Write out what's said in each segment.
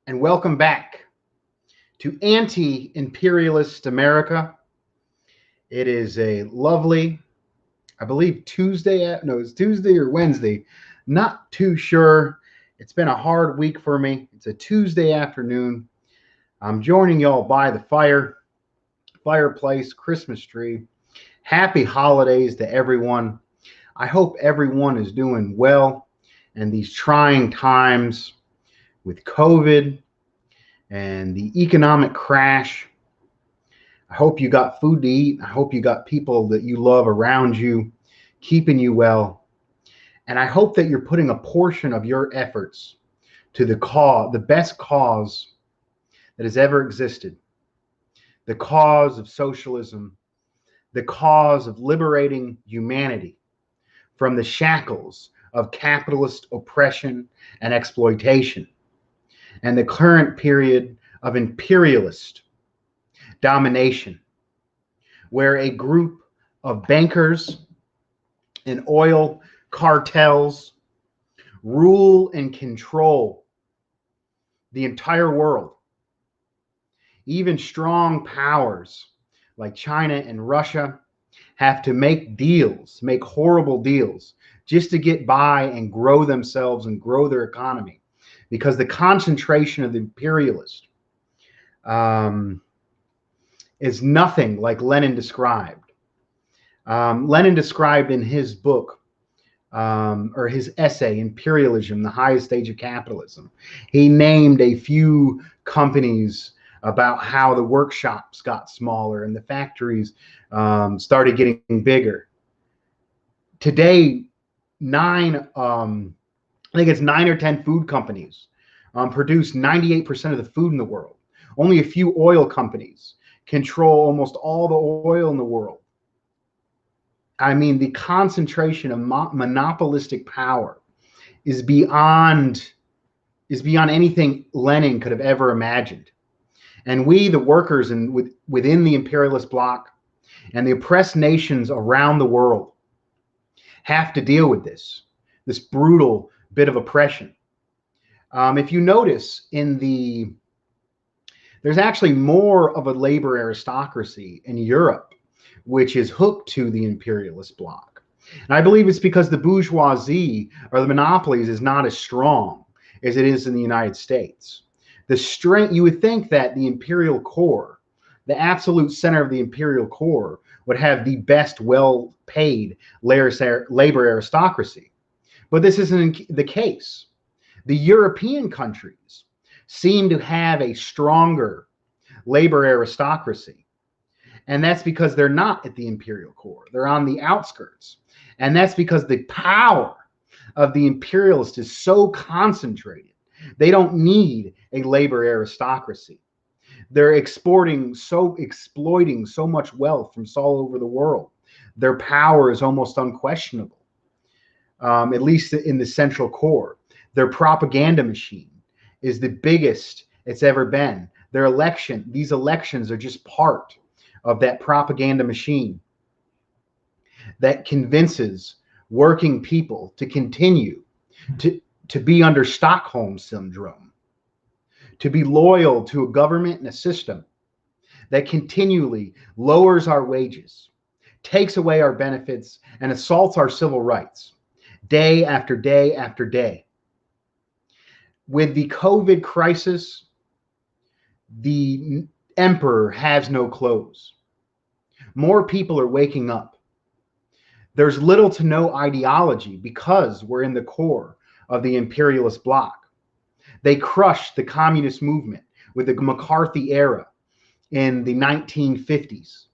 and welcome back to Anti-Imperialist America. It is a lovely, I believe it's Tuesday or Wednesday, not too sure. It's been a hard week for me. It's a Tuesday afternoon. I'm joining y'all by the fireplace, Christmas tree. Happy holidays to everyone. I hope everyone is doing well in these trying times with COVID and the economic crash. I hope you got food to eat. I hope you got people that you love around you, keeping you well. And I hope that you're putting a portion of your efforts to the best cause that has ever existed, the cause of socialism, the cause of liberating humanity from the shackles of capitalist oppression and exploitation, and the current period of imperialist domination, where a group of bankers and oil cartels rule and control the entire world. Even strong powers like China and Russia have to make deals, make horrible deals, just to get by and grow themselves and grow their economy, because the concentration of the imperialist is nothing like Lenin described. Lenin described in his book, or his essay, Imperialism, the Highest Stage of Capitalism. He named a few companies about how the workshops got smaller and the factories started getting bigger. Today, I think it's 9 or 10 food companies produce 98% of the food in the world. Only a few oil companies control almost all the oil in the world. I mean, the concentration of monopolistic power is beyond anything Lenin could have ever imagined. And we, the workers within the imperialist bloc and the oppressed nations around the world, have to deal with this brutal bit of oppression. If you notice, there's actually more of a labor aristocracy in Europe, which is hooked to the imperialist bloc. And I believe it's because the bourgeoisie or the monopolies is not as strong as it is in the United States. The strength, you would think that the imperial core, the absolute center of the imperial core, would have the best well-paid labor aristocracy. But this isn't the case. The European countries seem to have a stronger labor aristocracy. And that's because they're not at the imperial core. They're on the outskirts. And that's because the power of the imperialist is so concentrated. They don't need a labor aristocracy. They're exploiting so much wealth from all over the world. Their power is almost unquestionable, at least in the central core. Their propaganda machine is the biggest it's ever been. These elections are just part of that propaganda machine that convinces working people to continue to be under Stockholm syndrome, to be loyal to a government and a system that continually lowers our wages, takes away our benefits, and assaults our civil rights day after day after day. With the COVID crisis, the emperor has no clothes. More people are waking up. There's little to no ideology because we're in the core of the imperialist bloc. They crushed the communist movement with the McCarthy era in the 1950s.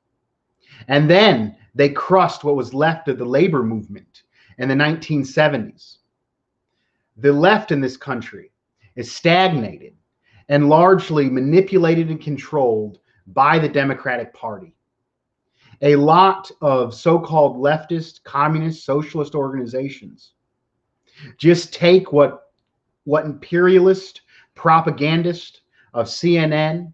And then they crushed what was left of the labor movement in the 1970s. The left in this country is stagnated and largely manipulated and controlled by the Democratic Party. A lot of so-called leftist, communist, socialist organizations just take what imperialist propagandists of CNN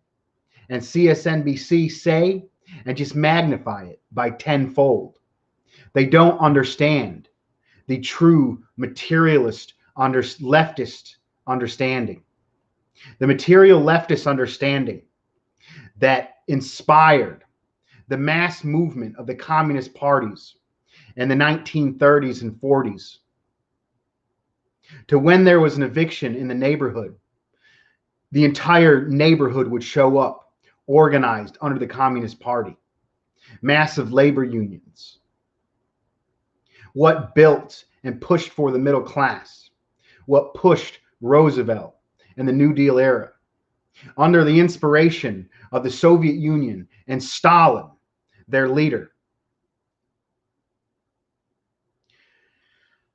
and CSNBC say and just magnify it by tenfold. They don't understand the true materialist leftist understanding. The material leftist understanding that inspired the mass movement of the communist parties in the 1930s and 40s, to when there was an eviction in the neighborhood, the entire neighborhood would show up organized under the Communist Party. Massive labor unions. What built and pushed for the middle class. What pushed Roosevelt and the New Deal era. Under the inspiration of the Soviet Union and Stalin, their leader.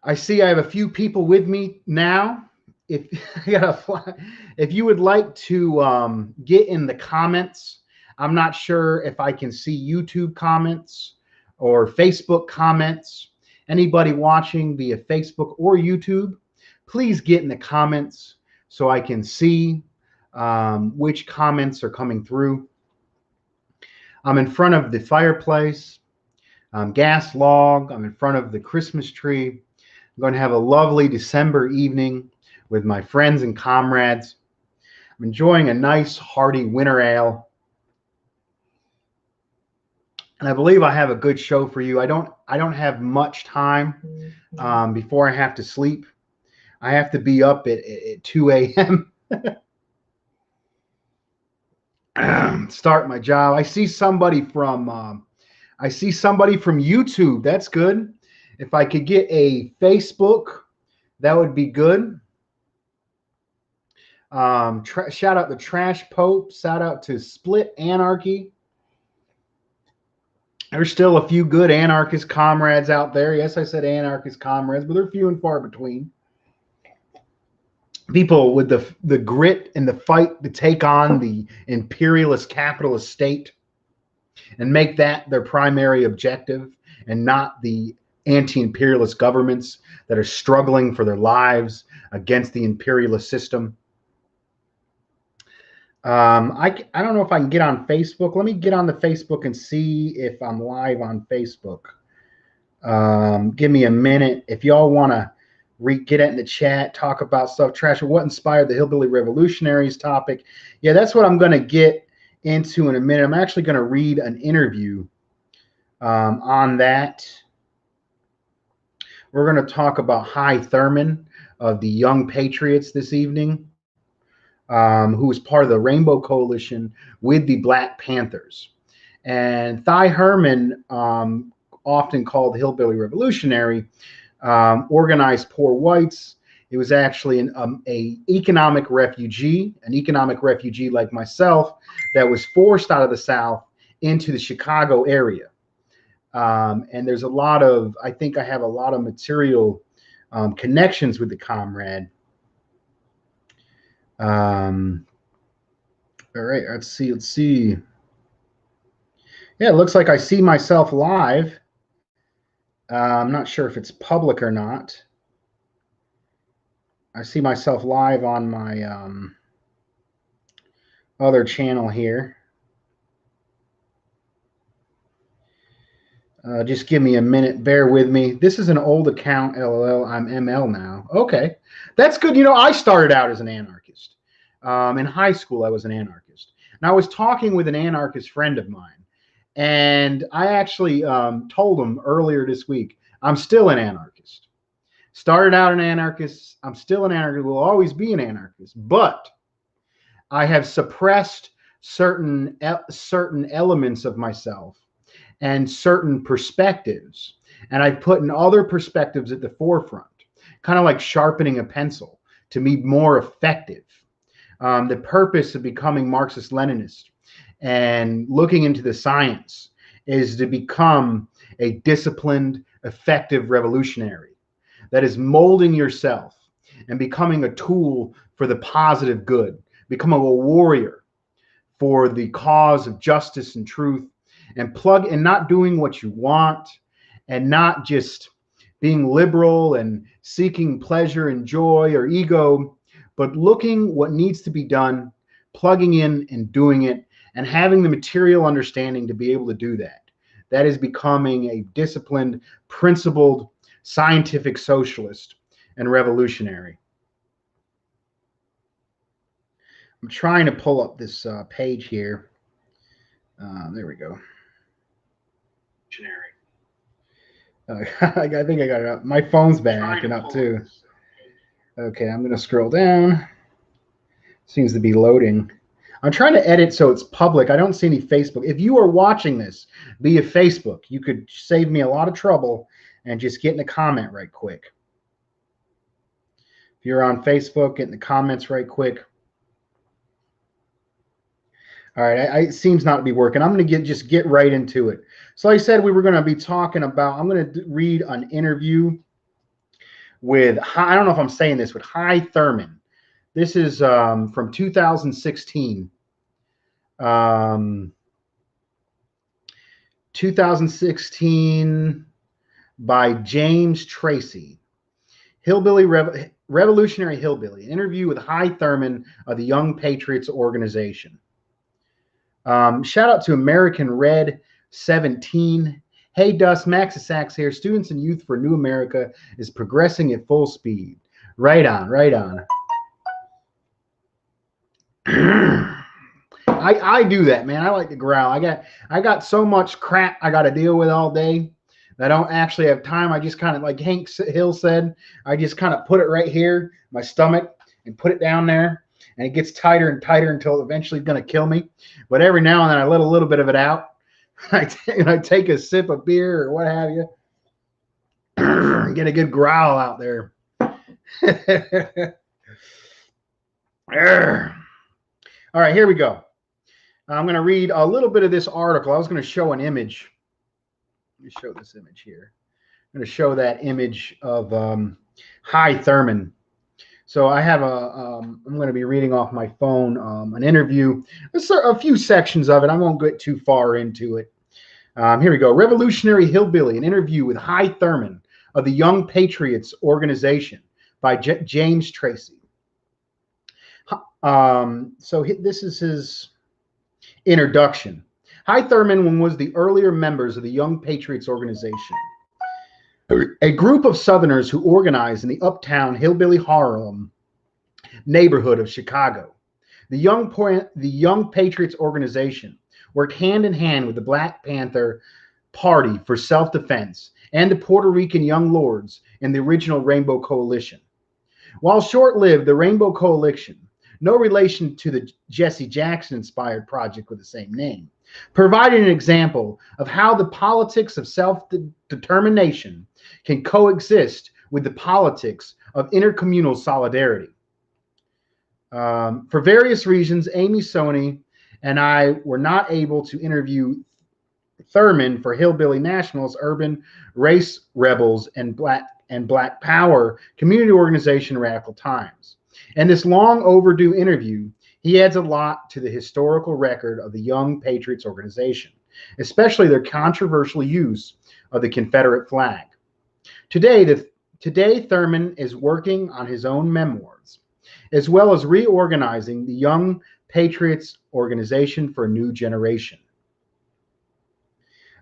I see I have a few people with me now. If you would like to get in the comments, I'm not sure if I can see YouTube comments or Facebook comments. Anybody watching via Facebook or YouTube, please get in the comments so I can see which comments are coming through. I'm in front of the fireplace, gas log. I'm in front of the Christmas tree. I'm going to have a lovely December evening with my friends and comrades. I'm enjoying a nice hearty winter ale. And I believe I have a good show for you. I don't have much time before I have to sleep. I have to be up at 2 a.m. Start my job. I see somebody from YouTube. That's good. If I could get a Facebook, that would be good. Shout out to Trash Pope. Shout out to Split Anarchy. There's still a few good anarchist comrades out there. Yes, I said anarchist comrades, but they're few and far between. People with the grit and the fight to take on the imperialist capitalist state and make that their primary objective, and not the anti-imperialist governments that are struggling for their lives against the imperialist system. I don't know if I can get on Facebook. Let me get on the Facebook and see if I'm live on Facebook. Give me a minute. If y'all want to get it in the chat, talk about stuff, trash, what inspired the Hillbilly Revolutionaries topic. Yeah, that's what I'm going to get into in a minute. I'm actually going to read an interview on that. We're going to talk about Hy Thurman of the Young Patriots this evening, who was part of the Rainbow Coalition with the Black Panthers. And Hy Thurman, often called the Hillbilly Revolutionary, organized poor whites. He was actually an economic refugee like myself, that was forced out of the South into the Chicago area. And there's a lot of, I think I have a lot of material connections with the comrade. All right, let's see. Yeah, it looks like I see myself live. I'm not sure if it's public or not. I see myself live on my other channel here. Just give me a minute. Bear with me. This is an old account, LOL. I'm ML now. Okay. That's good. You know, I started out as an anarchist. In high school, I was an anarchist. And I was talking with an anarchist friend of mine. And I actually told him earlier this week, I'm still an anarchist. Started out an anarchist. I'm still an anarchist. Will always be an anarchist. But I have suppressed certain elements of myself and certain perspectives. And I've put in other perspectives at the forefront, kind of like sharpening a pencil to be more effective. The purpose of becoming Marxist-Leninist and looking into the science is to become a disciplined, effective revolutionary that is molding yourself and becoming a tool for the positive good, becoming a warrior for the cause of justice and truth, and not doing what you want, and not just being liberal and seeking pleasure and joy or ego, but looking what needs to be done, plugging in and doing it, and having the material understanding to be able to do that. That is becoming a disciplined, principled, scientific socialist and revolutionary. I'm trying to pull up this page here. There we go. I think I got it up. My phone's been acting up too. Okay, I'm going to scroll down. Seems to be loading. I'm trying to edit so it's public. I don't see any Facebook. If you are watching this via Facebook, you could save me a lot of trouble and just get in the comment right quick. If you're on Facebook, get in the comments right quick. All right, it seems not to be working. I'm going to just get right into it. So like I said, we were going to be talking about, I'm going to read an interview with, I don't know if I'm saying this, with Hy Thurman. This is from 2016. 2016 by James Tracy. Hillbilly, Revolutionary Hillbilly. An interview with Hy Thurman of the Young Patriots organization. Shout out to American Red 17. Hey, Dust, Max Sachs here. Students and Youth for New America is progressing at full speed. Right on, right on. I do that, man. I like to growl. I got so much crap I got to deal with all day that I don't actually have time. I just kind of, like Hank Hill said, I just kind of put it right here, my stomach, and put it down there, and it gets tighter and tighter until eventually it's going to kill me. But every now and then I let a little bit of it out. I take a sip of beer or what have you. Get a good growl out there. All right, here we go. I'm going to read a little bit of this article. I was going to show an image. Let me show this image here. I'm going to show that image of Hy Thurman. So I have I'm going to be reading off my phone an interview. There's a few sections of it. I won't get too far into it. Here we go. Revolutionary Hillbilly, an interview with Hy Thurman of the Young Patriots organization by James Tracy. So this is his introduction. Hy Thurman was the earlier members of the Young Patriots organization, a group of Southerners who organized in the uptown Hillbilly Harlem neighborhood of Chicago. The Young Patriots organization worked hand in hand with the Black Panther Party for self-defense and the Puerto Rican Young Lords in the original Rainbow Coalition. While short-lived, the Rainbow Coalition, no relation to the Jesse Jackson-inspired project with the same name, provided an example of how the politics of self-determination can coexist with the politics of intercommunal solidarity. For various reasons, Amy Sony and I were not able to interview Thurman for Hillbilly National's Urban Race Rebels and Black Power community organization Radical Times. In this long overdue interview, he adds a lot to the historical record of the Young Patriots organization, especially their controversial use of the Confederate flag. Today, Thurman is working on his own memoirs, as well as reorganizing the Young Patriots organization for a new generation.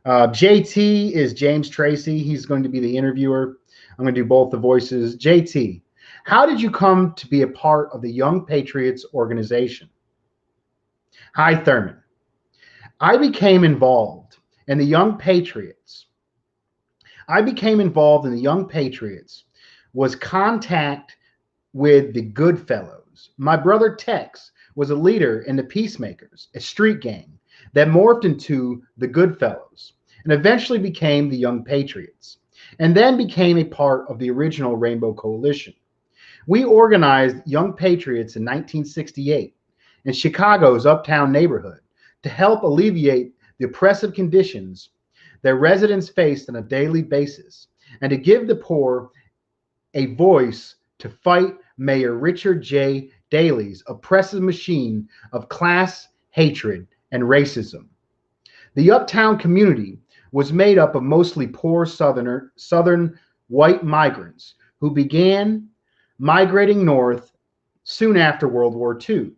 JT is James Tracy. He's going to be the interviewer. I'm going to do both the voices. JT, how did you come to be a part of the Young Patriots organization? Hy Thurman, I became involved in the Young Patriots. Was contact with the Goodfellows. My brother Tex was a leader in the Peacemakers, a street gang that morphed into the Goodfellows and eventually became the Young Patriots, and then became a part of the original Rainbow Coalition. We organized Young Patriots in 1968 in Chicago's uptown neighborhood to help alleviate the oppressive conditions that residents faced on a daily basis and to give the poor a voice to fight Mayor Richard J. Daley's oppressive machine of class hatred and racism. The uptown community was made up of mostly poor Southern white migrants who began migrating north soon after World War II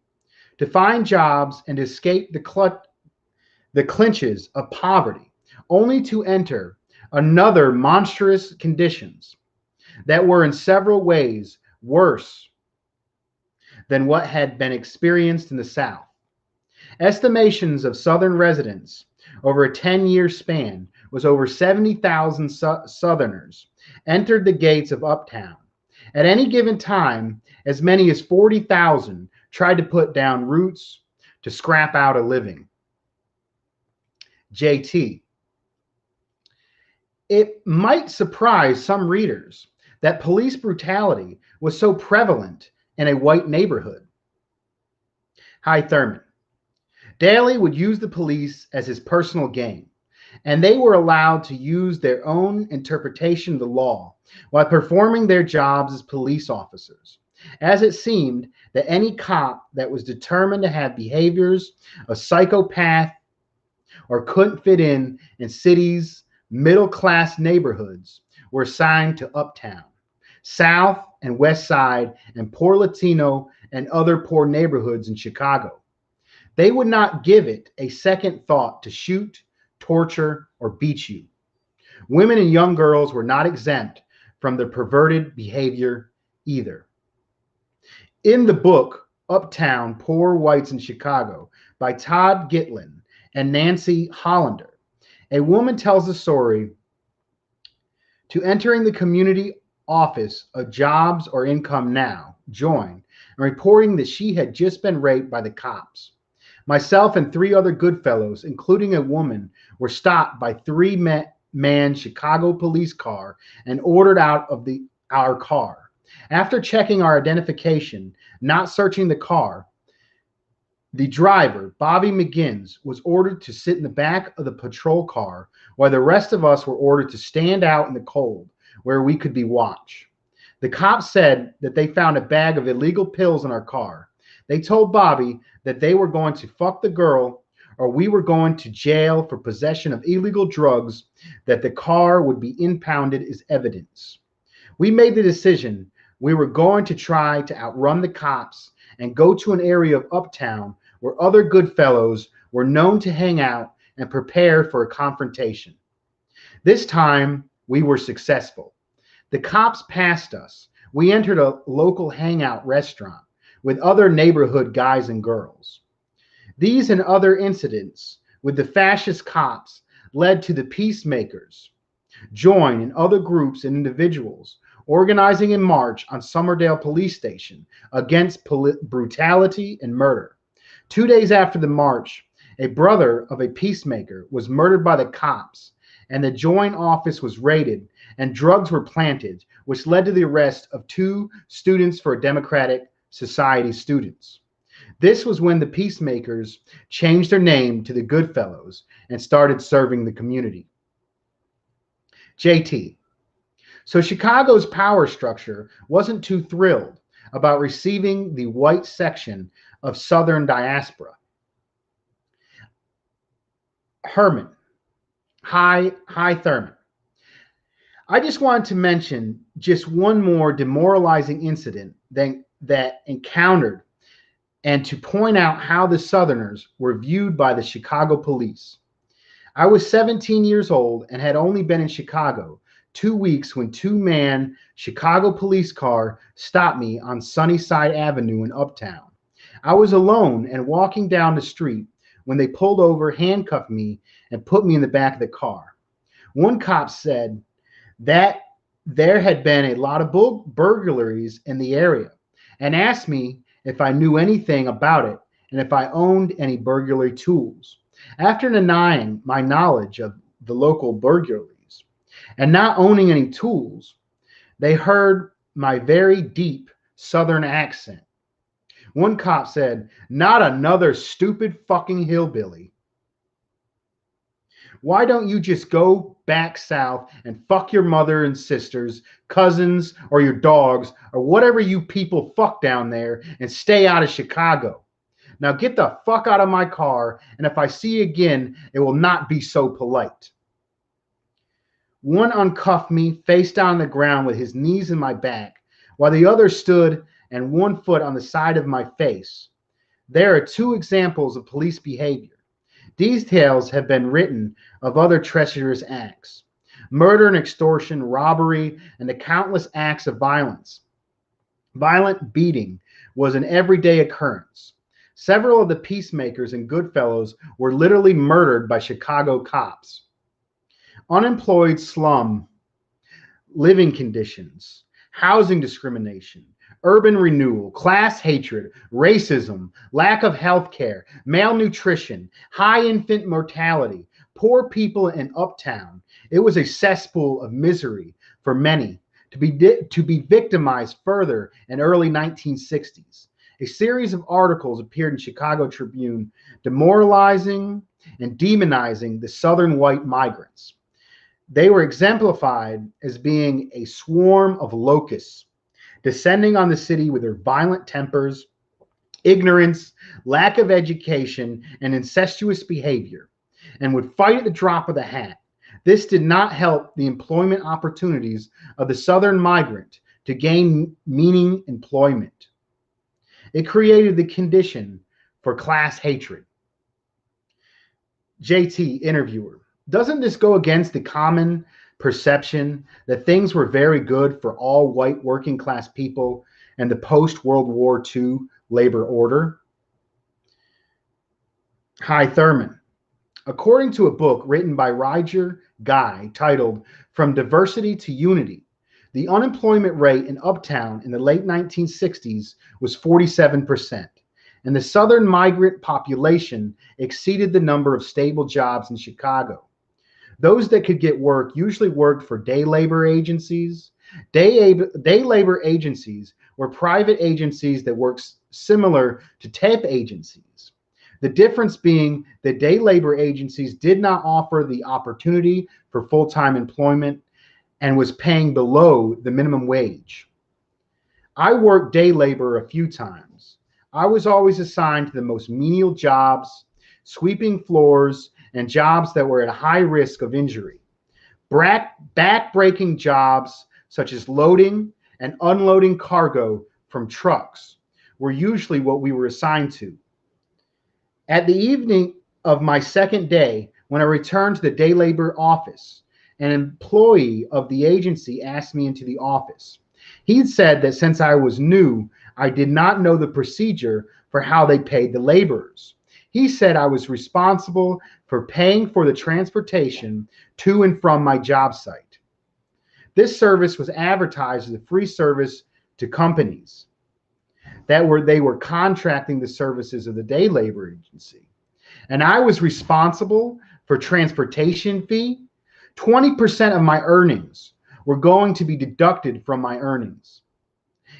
to find jobs and escape the clinches of poverty, only to enter another monstrous conditions that were in several ways worse than what had been experienced in the South. Estimations of Southern residents over a 10-year span was over 70,000 Southerners entered the gates of Uptown. At any given time, as many as 40,000 tried to put down roots to scrap out a living. JT. It might surprise some readers that police brutality was so prevalent in a white neighborhood. Hi, Thurman. Daley would use the police as his personal game, and they were allowed to use their own interpretation of the law while performing their jobs as police officers, as it seemed that any cop that was determined to have behaviors of psychopath or couldn't fit in cities' middle-class neighborhoods were assigned to Uptown, South and West Side, and poor Latino and other poor neighborhoods in Chicago. They would not give it a second thought to shoot, torture, or beat you. Women and young girls were not exempt from their perverted behavior either. In the book, Uptown, Poor Whites in Chicago, by Todd Gitlin and Nancy Hollander, a woman tells the story to entering the community office of Jobs or Income Now, join, and reporting that she had just been raped by the cops. Myself and 3 other Goodfellows, including a woman, were stopped by 3-man Chicago police car and ordered out of our car. After checking our identification, not searching the car, the driver, Bobby McGinnis, was ordered to sit in the back of the patrol car while the rest of us were ordered to stand out in the cold where we could be watched. The cops said that they found a bag of illegal pills in our car. They told Bobby that they were going to fuck the girl or we were going to jail for possession of illegal drugs, that the car would be impounded as evidence. We made the decision we were going to try to outrun the cops and go to an area of Uptown where other Goodfellows were known to hang out and prepare for a confrontation. This time, we were successful. The cops passed us. We entered a local hangout restaurant with other neighborhood guys and girls. These and other incidents with the fascist cops led to the Peacemakers, join in other groups and individuals organizing a march on Somerdale Police Station against brutality and murder. 2 days after the march, a brother of a peacemaker was murdered by the cops, and the joint office was raided and drugs were planted, which led to the arrest of 2 students for Democratic Society students. This was when the Peacemakers changed their name to the Goodfellows and started serving the community. JT. So Chicago's power structure wasn't too thrilled about receiving the white section of Southern diaspora. Herman. Hi, Thurman. I just wanted to mention just one more demoralizing incident that encountered, and to point out how the Southerners were viewed by the Chicago police. I was 17 years old and had only been in Chicago 2 weeks when 2-man Chicago police car stopped me on Sunnyside Avenue in Uptown. I was alone and walking down the street when they pulled over, handcuffed me, and put me in the back of the car. One cop said that there had been a lot of burglaries in the area and asked me if I knew anything about it and if I owned any burglary tools. After denying my knowledge of the local burglaries and not owning any tools, they heard my very deep Southern accent. One cop said, "Not another stupid fucking hillbilly. Why don't you just go back south and fuck your mother and sisters, cousins, or your dogs, or whatever you people fuck down there, and stay out of Chicago? Now get the fuck out of my car, and if I see you again, it will not be so polite." One uncuffed me face down on the ground with his knees in my back, while the other stood and 1 foot on the side of my face. There are 2 examples of police behavior. Details have been written of other treacherous acts: murder and extortion, robbery, and the countless acts of violence. Violent beating was an everyday occurrence. Several of the peacemakers and Goodfellows were literally murdered by Chicago cops. Unemployed slum living conditions, housing discrimination, urban renewal, class hatred, racism, lack of health care, malnutrition, high infant mortality, poor people in Uptown. It was a cesspool of misery for many to be victimized further in early 1960s. A series of articles appeared in Chicago Tribune demoralizing and demonizing the Southern white migrants. They were exemplified as being a swarm of locusts descending on the city with their violent tempers, ignorance, lack of education, and incestuous behavior, and would fight at the drop of the hat. This did not help the employment opportunities of the Southern migrant to gain meaning employment. It created the condition for class hatred. JT, interviewer, doesn't this go against the common perception that things were very good for all white working class people and the post-World War II labor order? Hi, Thurman. According to a book written by Roger Guy titled From Diversity to Unity, the unemployment rate in Uptown in the late 1960s was 47%, and the Southern migrant population exceeded the number of stable jobs in Chicago. Those that could get work usually worked for day labor agencies. Day labor agencies were private agencies that worked similar to temp agencies. The difference being that day labor agencies did not offer the opportunity for full-time employment and was paying below the minimum wage. I worked day labor a few times. I was always assigned to the most menial jobs, sweeping floors, and jobs that were at a high risk of injury. Back-breaking jobs such as loading and unloading cargo from trucks were usually what we were assigned to. At the evening of my second day, when I returned to the day labor office, an employee of the agency asked me into the office. He said that since I was new, I did not know the procedure for how they paid the laborers. He said I was responsible for paying for the transportation to and from my job site. This service was advertised as a free service to companies they were contracting the services of the day labor agency. And I was responsible for transportation fee. 20% of my earnings were going to be deducted from my earnings.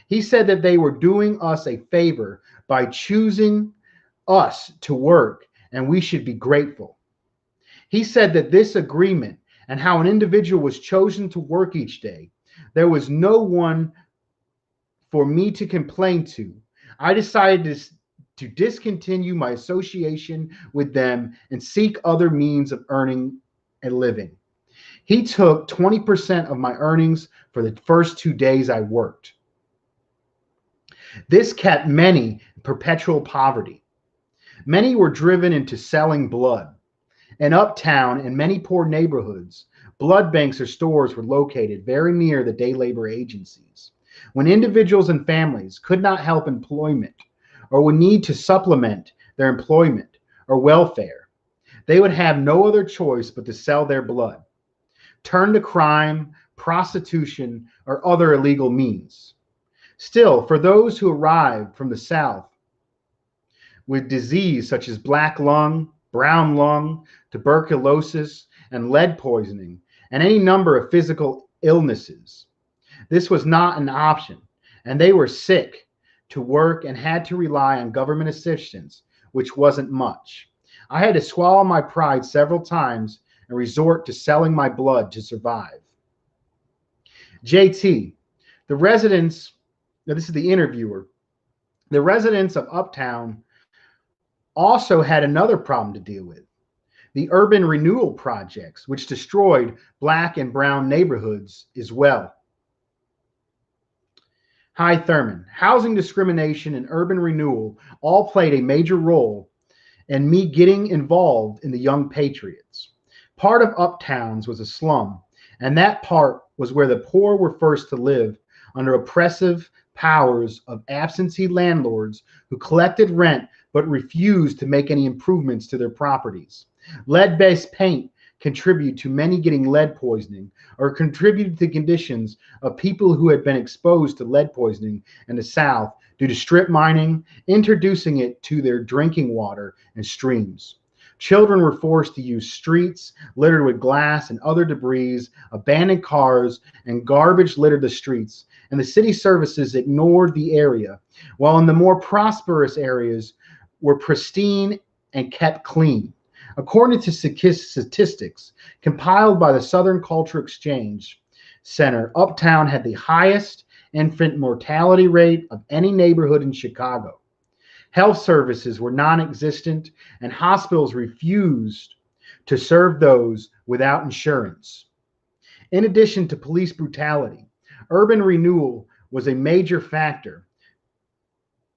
He said that they were doing us a favor by choosing us to work, and we should be grateful. He said that this agreement and how an individual was chosen to work each day, there was no one for me to complain to. I decided to discontinue my association with them and seek other means of earning a living. He took 20% of my earnings for the first 2 days I worked. This kept many in perpetual poverty. Many were driven into selling blood. In Uptown and many poor neighborhoods, blood banks or stores were located very near the day labor agencies. When individuals and families could not help employment or would need to supplement their employment or welfare, they would have no other choice but to sell their blood, turn to crime, prostitution, or other illegal means. Still, for those who arrived from the South with disease such as black lung, brown lung, tuberculosis, and lead poisoning, and any number of physical illnesses, this was not an option, and they were sick to work and had to rely on government assistance, which wasn't much. I had to swallow my pride several times and resort to selling my blood to survive. JT, the residents, now this is the interviewer, the residents of Uptown also had another problem to deal with. The urban renewal projects, which destroyed black and brown neighborhoods as well. Hi, Thurman. Housing discrimination and urban renewal all played a major role in me getting involved in the Young Patriots. Part of Uptowns was a slum, and that part was where the poor were first to live under oppressive powers of absentee landlords who collected rent but refused to make any improvements to their properties. Lead-based paint contributed to many getting lead poisoning, or contributed to conditions of people who had been exposed to lead poisoning in the South due to strip mining, introducing it to their drinking water and streams. Children were forced to use streets littered with glass and other debris, abandoned cars, and garbage littered the streets, and the city services ignored the area, while in the more prosperous areas were pristine and kept clean. According to statistics compiled by the Southern Culture Exchange Center, Uptown had the highest infant mortality rate of any neighborhood in Chicago. Health services were non-existent, and hospitals refused to serve those without insurance. In addition to police brutality, urban renewal was a major factor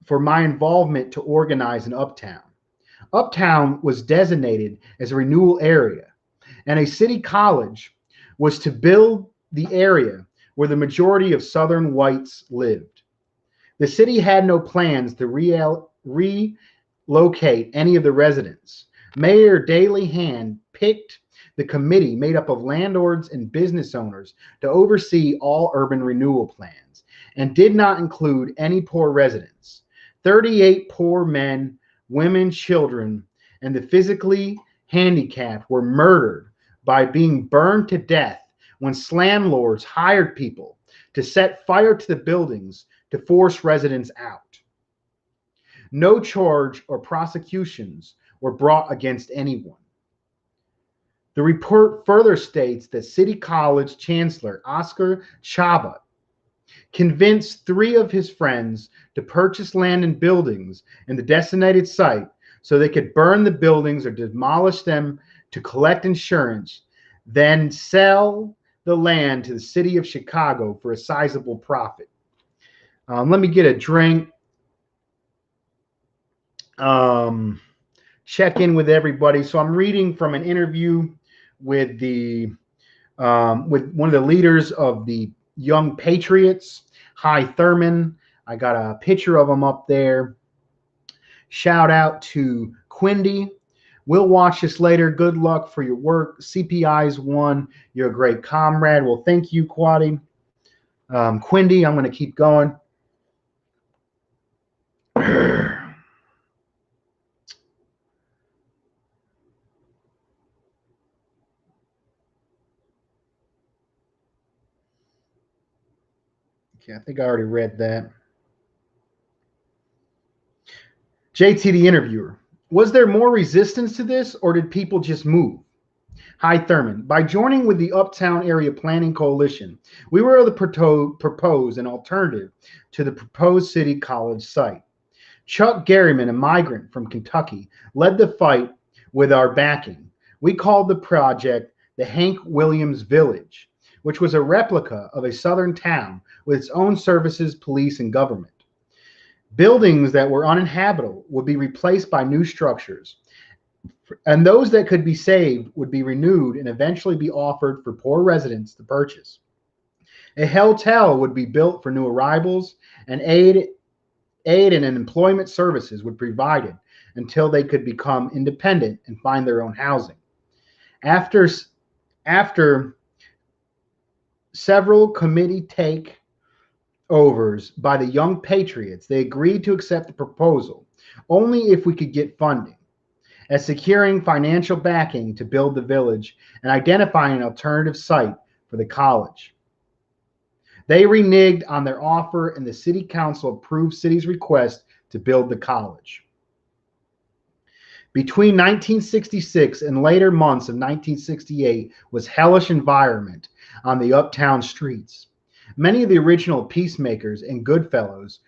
for my involvement to organize in Uptown. Uptown was designated as a renewal area, and a city college was to build the area where the majority of Southern whites lived. The city had no plans to relocate any of the residents. Mayor Daley Hand picked the committee made up of landlords and business owners to oversee all urban renewal plans and did not include any poor residents. 38 poor men, women, children, and the physically handicapped were murdered by being burned to death when landlords hired people to set fire to the buildings to force residents out. No charge or prosecutions were brought against anyone. The report further states that City College Chancellor Oscar Chabot convinced 3 of his friends to purchase land and buildings in the designated site so they could burn the buildings or demolish them to collect insurance, then sell the land to the city of Chicago for a sizable profit. Let me get a drink. Check in with everybody. So I'm reading from an interview with with one of the leaders of the Young Patriots, Hy Thurman. I got a picture of him up there. Shout out to Quindy. We'll watch this later. Good luck for your work. CPI's won. You're a great comrade. Well, thank you, Quaddy. Quindy, I'm going to keep going. Okay, I think I already read that. JT, the interviewer. Was there more resistance to this, or did people just move? Hy Thurman. By joining with the Uptown Area Planning Coalition, we were able to propose an alternative to the proposed City College site. Chuck Garriman, a migrant from Kentucky, led the fight with our backing. We called the project the Hank Williams Village, which was a replica of a southern town with its own services, police, and government. Buildings that were uninhabitable would be replaced by new structures, and those that could be saved would be renewed and eventually be offered for poor residents to purchase. A hotel would be built for new arrivals, and aid and employment services would be provided until they could become independent and find their own housing. After several committee takeovers by the Young Patriots, they agreed to accept the proposal only if we could get funding, as securing financial backing to build the village and identifying an alternative site for the college. They reneged on their offer, and the city council approved city's request to build the college. Between 1966 and later months of 1968 was hellish environment on the uptown streets. Many of the original peacemakers and Goodfellows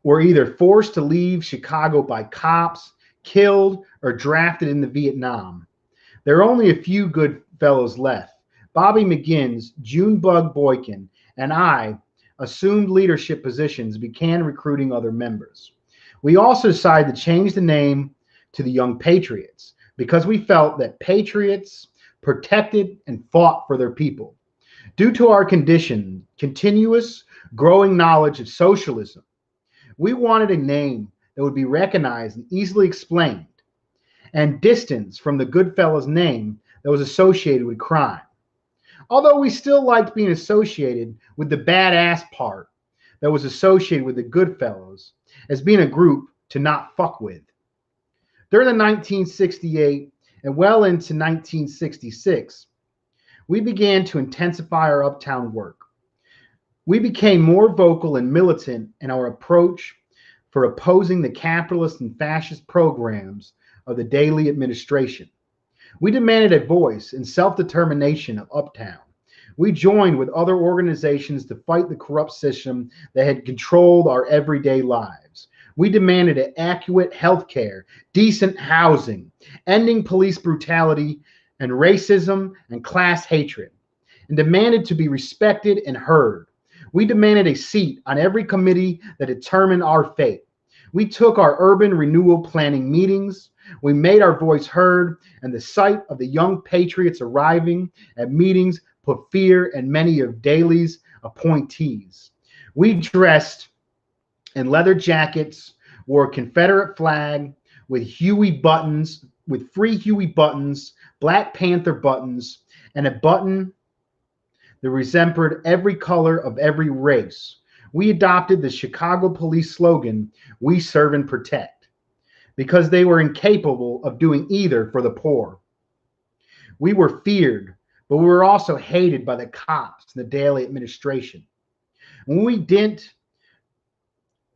were either forced to leave Chicago by cops, killed, or drafted into Vietnam. There are only a few good fellows left. Bobby McGinnis, Junebug Boykin, and I assumed leadership positions, began recruiting other members. We also decided to change the name to the Young Patriots because we felt that patriots protected and fought for their people. Due to our continuous growing knowledge of socialism. We wanted a name that would be recognized and easily explained, and distance from the Goodfellas name that was associated with crime. Although we still liked being associated with the badass part that was associated with the Goodfellas as being a group to not fuck with. During the 1968 and well into 1966, we began to intensify our uptown work. We became more vocal and militant in our approach for opposing the capitalist and fascist programs of the Daley administration. We demanded a voice and self-determination of uptown. We joined with other organizations to fight the corrupt system that had controlled our everyday lives. We demanded adequate health care, decent housing, ending police brutality and racism and class hatred, and demanded to be respected and heard. We demanded a seat on every committee that determined our fate. We took our urban renewal planning meetings. We made our voice heard, and the sight of the young patriots arriving at meetings put fear in many of Daley's appointees. We dressed in leather jackets, wore a Confederate flag with Huey buttons, with free Huey buttons, Black Panther buttons, and a button that resembled every color of every race. We adopted the Chicago police slogan, "We serve and protect," because they were incapable of doing either for the poor. We were feared, but we were also hated by the cops and the Daley administration. When we didn't,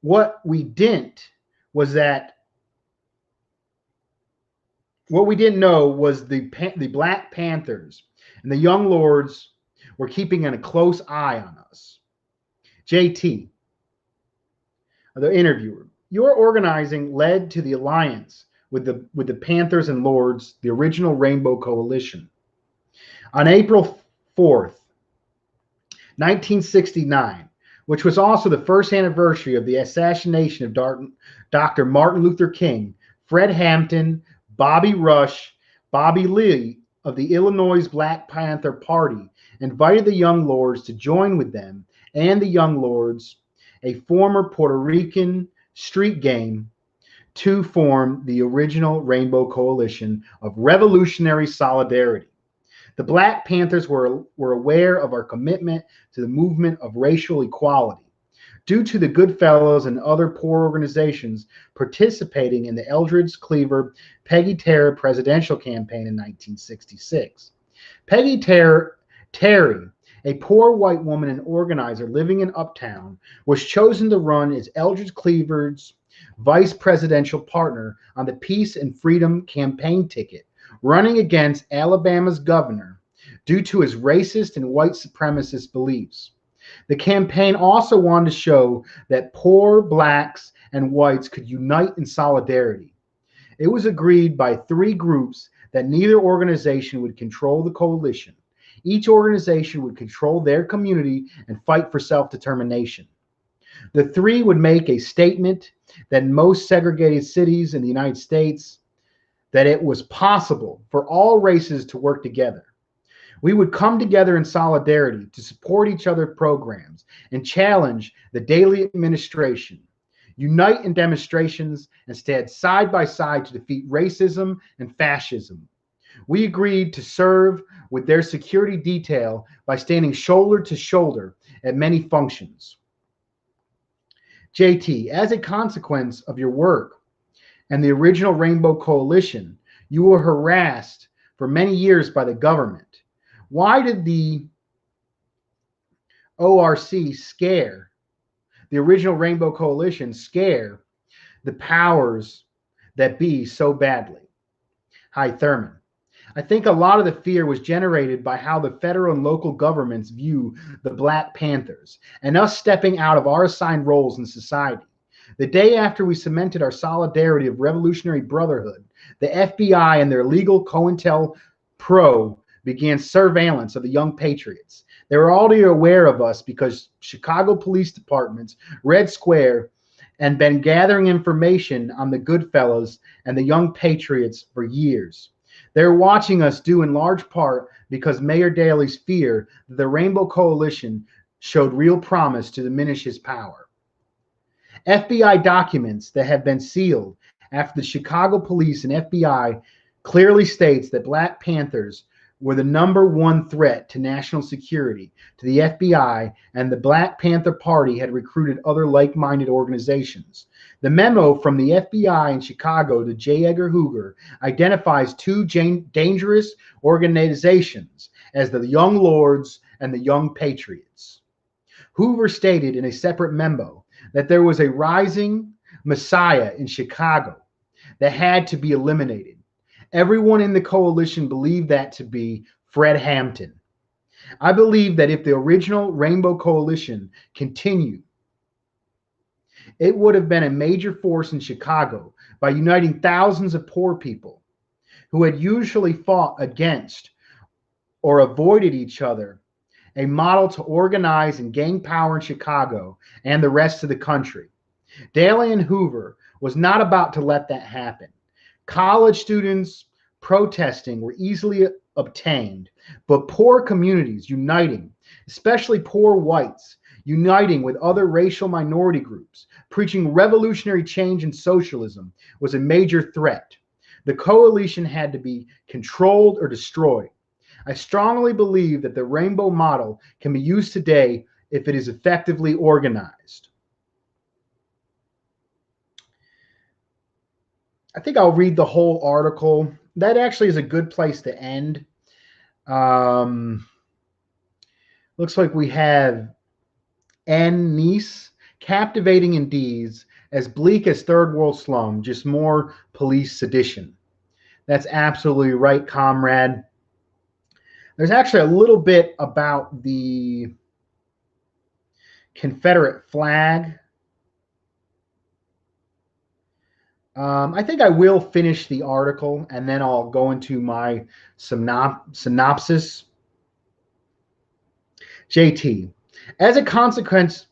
what we didn't know was the Black Panthers and the Young Lords were keeping a close eye on us. JT, the interviewer, your organizing led to the alliance with the Panthers and Lords, the original Rainbow Coalition. On April 4th, 1969, which was also the first anniversary of the assassination of Dr. Martin Luther King, Fred Hampton, Bobby Rush, Bobby Lee of the Illinois Black Panther Party invited the Young Lords to join with them and the Young Lords, a former Puerto Rican street gang, to form the original Rainbow Coalition of Revolutionary Solidarity. The Black Panthers were aware of our commitment to the movement of racial equality. Due to the Goodfellas and other poor organizations participating in the Eldridge Cleaver Peggy Terry presidential campaign in 1966. Peggy Terry, a poor white woman and organizer living in Uptown, was chosen to run as Eldridge Cleaver's vice presidential partner on the Peace and Freedom campaign ticket, running against Alabama's governor due to his racist and white supremacist beliefs. The campaign also wanted to show that poor blacks and whites could unite in solidarity. It was agreed by three groups that neither organization would control the coalition. Each organization would control their community and fight for self-determination. The three would make a statement that in most segregated cities in the United States, that it was possible for all races to work together. We would come together in solidarity to support each other's programs and challenge the Daley administration, unite in demonstrations, and stand side by side to defeat racism and fascism. We agreed to serve with their security detail by standing shoulder to shoulder at many functions. JT, as a consequence of your work and the original Rainbow Coalition, you were harassed for many years by the government. Why did the ORC scare, the original Rainbow Coalition scare the powers that be so badly? Hi, Thurman. I think a lot of the fear was generated by how the federal and local governments view the Black Panthers and us stepping out of our assigned roles in society. The day after we cemented our solidarity of revolutionary brotherhood, the FBI and their legal COINTELPRO began surveillance of the young patriots. They were already aware of us because Chicago police departments, Red Square, and been gathering information on the Goodfellas and the young patriots for years. They're watching us due in large part because Mayor Daley's fear that the Rainbow Coalition showed real promise to diminish his power. FBI documents that have been sealed after the Chicago police and FBI clearly states that Black Panthers were the #1 threat to national security to the FBI, and the Black Panther Party had recruited other like-minded organizations. The memo from the FBI in Chicago to J. Edgar Hoover identifies two dangerous organizations as the Young Lords and the Young Patriots. Hoover stated in a separate memo that there was a rising messiah in Chicago that had to be eliminated. Everyone in the coalition believed that to be Fred Hampton. I believe that if the original Rainbow Coalition continued, it would have been a major force in Chicago by uniting thousands of poor people who had usually fought against or avoided each other, a model to organize and gain power in Chicago and the rest of the country. Daley and Hoover was not about to let that happen. College students protesting were easily obtained, but poor communities uniting, especially poor whites, uniting with other racial minority groups, preaching revolutionary change and socialism was a major threat. The coalition had to be controlled or destroyed. I strongly believe that the rainbow model can be used today if it is effectively organized. I think I'll read the whole article. That actually is a good place to end. Looks like we have N. Nice, captivating in deeds, as bleak as third world slum, just more police sedition. That's absolutely right, comrade. There's actually a little bit about the Confederate flag. I think I will finish the article and then I'll go into my synopsis. JT, as a consequence,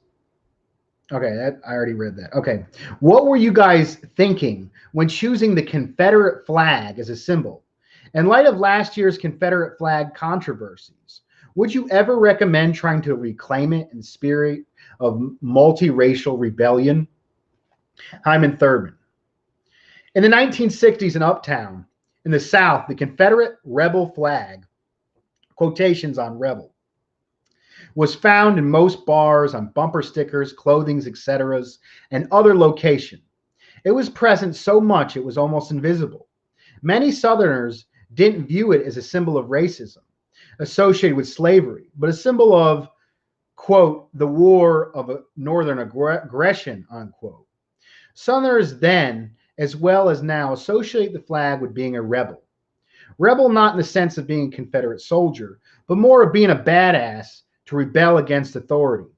okay, I already read that. Okay, what were you guys thinking when choosing the Confederate flag as a symbol? In light of last year's Confederate flag controversies, would you ever recommend trying to reclaim it in the spirit of multiracial rebellion? Hyman Thurman. In the 1960s in Uptown, in the South, the Confederate rebel flag, quotations on rebel, was found in most bars, on bumper stickers, clothing, etc., and other locations. It was present so much it was almost invisible. Many Southerners didn't view it as a symbol of racism associated with slavery, but a symbol of, quote, the war of northern aggression, unquote. Southerners then, as well as now, associate the flag with being a rebel. Rebel not in the sense of being a Confederate soldier, but more of being a badass to rebel against authority.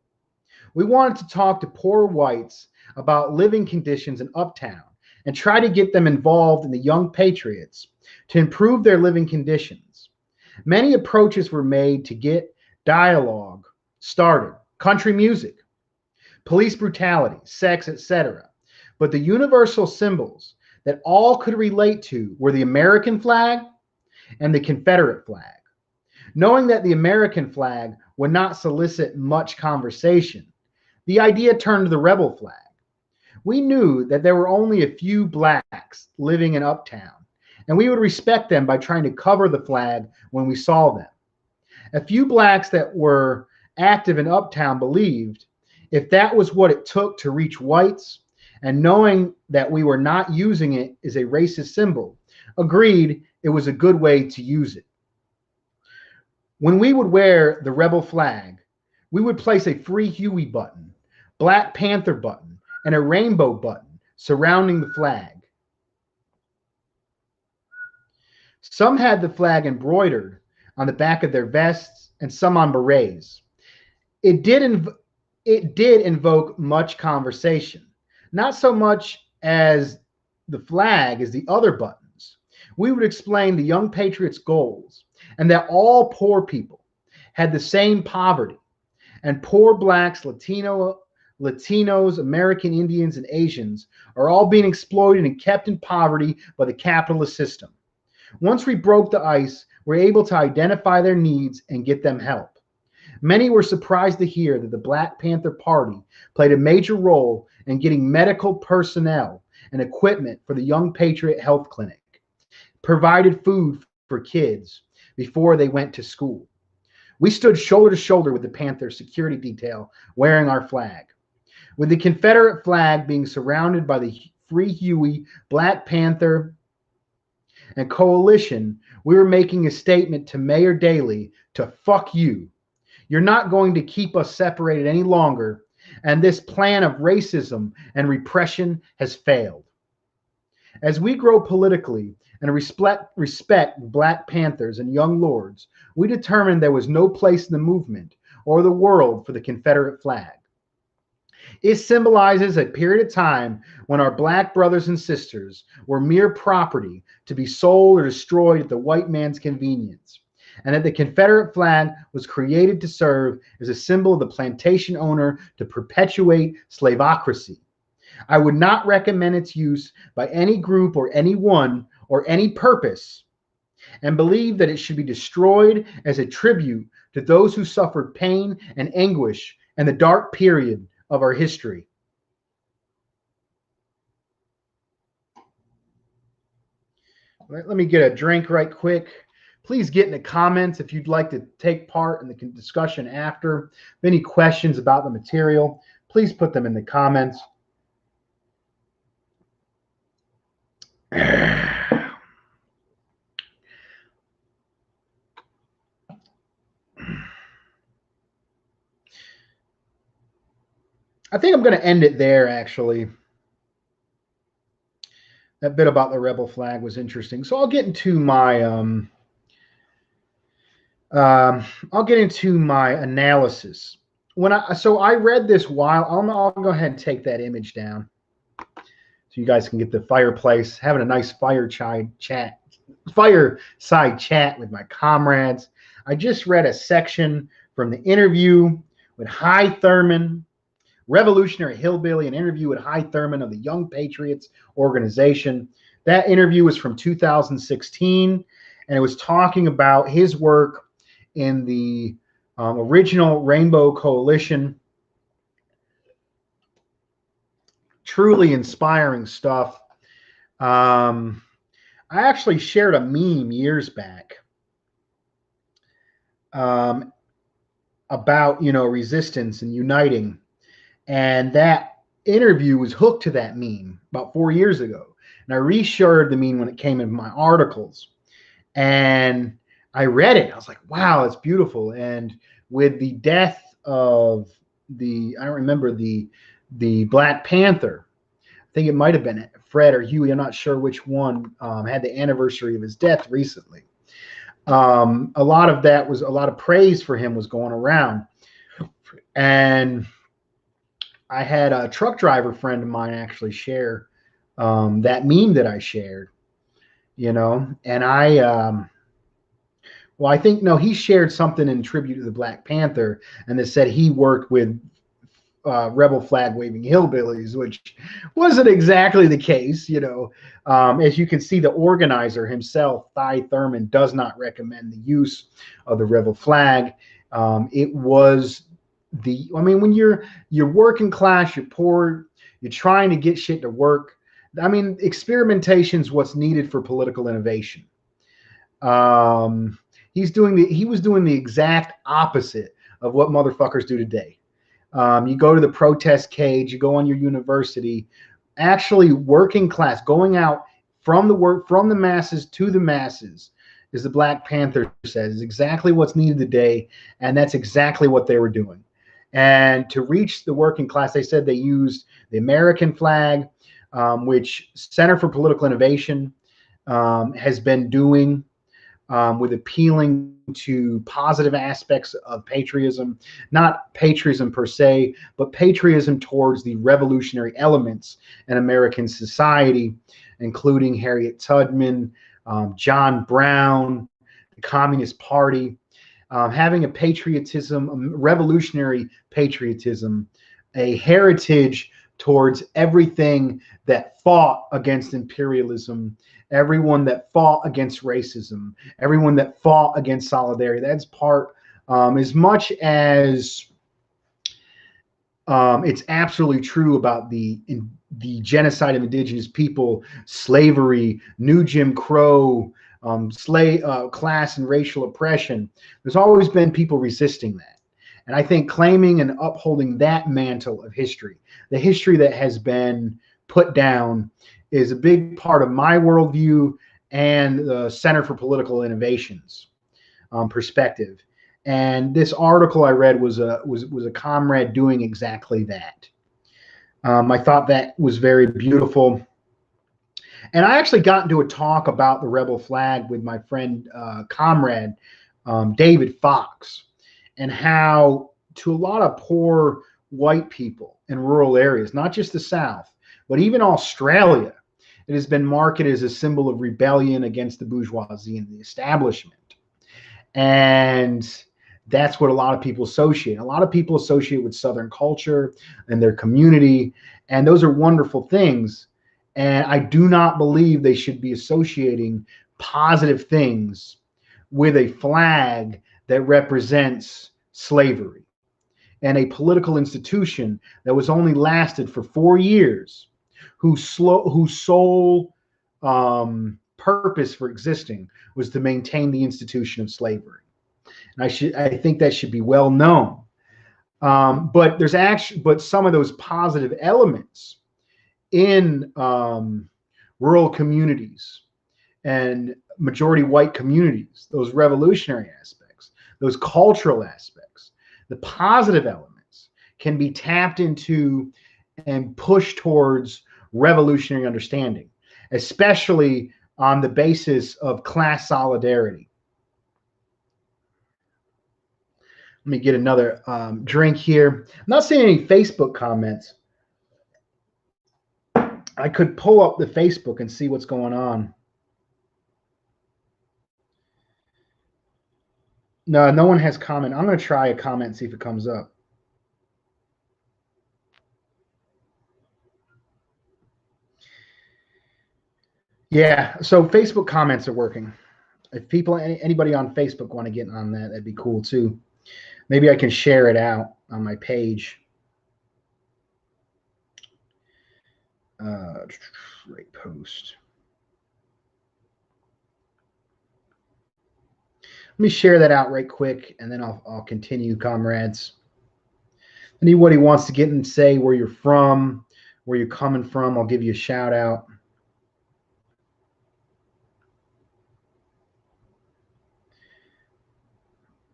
We wanted to talk to poor whites about living conditions in Uptown and try to get them involved in the Young Patriots to improve their living conditions. Many approaches were made to get dialogue started: country music, police brutality, sex, etc. But the universal symbols that all could relate to were the American flag and the Confederate flag. Knowing that the American flag would not solicit much conversation, the idea turned to the rebel flag. We knew that there were only a few blacks living in Uptown, and we would respect them by trying to cover the flag when we saw them. A few blacks that were active in Uptown believed if that was what it took to reach whites, and knowing that we were not using it as a racist symbol, agreed it was a good way to use it. When we would wear the rebel flag, we would place a Free Huey button, Black Panther button, and a rainbow button surrounding the flag. Some had the flag embroidered on the back of their vests and some on berets. It did invoke much conversation, not so much as the flag as the other buttons. We would explain the Young Patriots' goals and that all poor people had the same poverty, and poor blacks, Latinos, American Indians, and Asians are all being exploited and kept in poverty by the capitalist system. Once we broke the ice, we're able to identify their needs and get them help. Many were surprised to hear that the Black Panther Party played a major role in getting medical personnel and equipment for the Young Patriot Health Clinic, provided food for kids before they went to school. We stood shoulder to shoulder with the Panther security detail wearing our flag. With the Confederate flag being surrounded by the Free Huey, Black Panther, and coalition, we were making a statement to Mayor Daley to fuck you. You're not going to keep us separated any longer, and this plan of racism and repression has failed. As we grow politically and respect Black Panthers and Young Lords, we determined there was no place in the movement or the world for the Confederate flag. It symbolizes a period of time when our Black brothers and sisters were mere property to be sold or destroyed at the white man's convenience, and that the Confederate flag was created to serve as a symbol of the plantation owner to perpetuate slaveocracy. I would not recommend its use by any group or anyone or any purpose, and believe that it should be destroyed as a tribute to those who suffered pain and anguish in the dark period of our history. Let me get a drink right quick. Please get in the comments if you'd like to take part in the discussion after. Any questions about the material, please put them in the comments. I think I'm going to end it there, actually. That bit about the rebel flag was interesting. So I'll get into my analysis. So I read this while I'll go ahead and take that image down so you guys can get the fireplace, having a nice fireside chat with my comrades. I just read a section from the interview with Hy Thurman, Revolutionary Hillbilly, an interview with Hy Thurman of the Young Patriots organization. That interview was from 2016, and it was talking about his work in the original Rainbow Coalition. Truly inspiring stuff. I actually shared a meme years back about, resistance and uniting. And that interview was hooked to that meme about 4 years ago. And I reshared the meme when it came in my articles. And I read it. I was like, wow, it's beautiful. And with the death of I don't remember the Black Panther, I think it might have been Fred or Huey, I'm not sure which one, had the anniversary of his death recently. A lot of praise for him was going around. And I had a truck driver friend of mine actually share that meme that I shared, and I think, no, he shared something in tribute to the Black Panther, and that said he worked with rebel flag waving hillbillies, which wasn't exactly the case. As you can see, the organizer himself, Hy Thurman, does not recommend the use of the rebel flag. It was when you're working class, you're poor, you're trying to get shit to work. Experimentation is what's needed for political innovation. He was doing the exact opposite of what motherfuckers do today. You go to the protest cage, you go on your university, actually working class, going out from the masses to the masses, as the Black Panther says, is exactly what's needed today, and that's exactly what they were doing. And to reach the working class, they said they used the American flag, which Center for Political Innovation has been doing, with appealing to positive aspects of patriotism, not patriotism per se, but patriotism towards the revolutionary elements in American society, including Harriet Tubman, John Brown, the Communist Party, having a patriotism, a revolutionary patriotism, a heritage towards everything that fought against imperialism, everyone that fought against racism, everyone that fought against solidarity. That's part As much as it's absolutely true about the genocide of indigenous people, slavery, new Jim Crow, class and racial oppression. There's always been people resisting that. And I think claiming and upholding that mantle of history, the history that has been put down, is a big part of my worldview and the Center for Political Innovations perspective. And this article I read was a comrade doing exactly that. I thought that was very beautiful. And I actually got into a talk about the rebel flag with my friend, comrade, David Fox, and how to a lot of poor white people in rural areas, not just the South, but even Australia, it has been marketed as a symbol of rebellion against the bourgeoisie and the establishment. And that's what a lot of people associate. A lot of people associate with Southern culture and their community, and those are wonderful things. And I do not believe they should be associating positive things with a flag that represents slavery and a political institution that was only lasted for 4 years, whose sole purpose for existing was to maintain the institution of slavery. And I think that should be well known. But some of those positive elements in rural communities and majority white communities, those revolutionary aspects, those cultural aspects, the positive elements can be tapped into and pushed towards revolutionary understanding, especially on the basis of class solidarity. Let me get another drink here. I'm not seeing any Facebook comments. I could pull up the Facebook and see what's going on. No one has comment. I'm going to try a comment and see if it comes up. Yeah, so Facebook comments are working. If people, anybody on Facebook want to get on that, that'd be cool too. Maybe I can share it out on my page. Right post. Let me share that out right quick, and then I'll continue, comrades. Anybody wants to get and say where you're from, where you're coming from, I'll give you a shout out.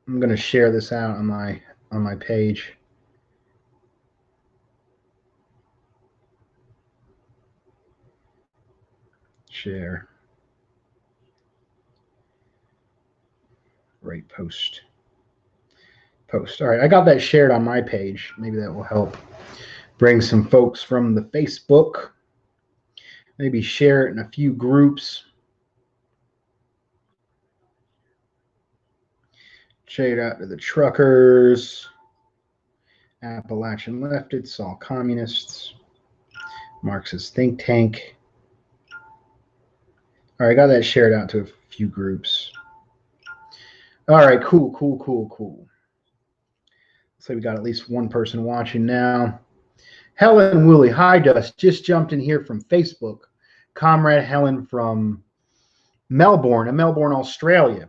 I'm going to share this out on my page. Share. Right post. Post. All right, I got that shared on my page. Maybe that will help bring some folks from the Facebook. Maybe share it in a few groups. Share it out to the truckers, Appalachian leftists, all communists, Marxist think tank. All right, I got that shared out to a few groups. All right, cool. So we got at least one person watching now. Helen Woolley, hi Dust, just jumped in here from Facebook. Comrade Helen from Melbourne, Australia.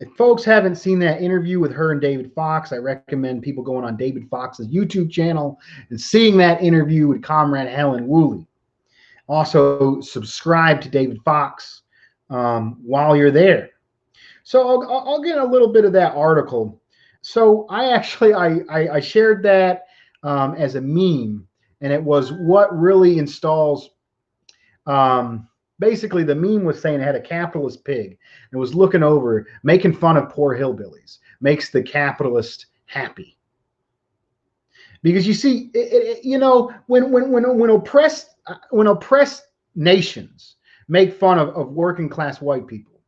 If folks haven't seen that interview with her and David Fox, I recommend people going on David Fox's YouTube channel and seeing that interview with Comrade Helen Woolley. Also, subscribe to David Fox while you're there. So I'll get a little bit of that article. So I shared that as a meme, and it was what really installs. Basically, the meme was saying it had a capitalist pig and was looking over, making fun of poor hillbillies, makes the capitalist happy. Because you see, when oppressed nations make fun of working class white people,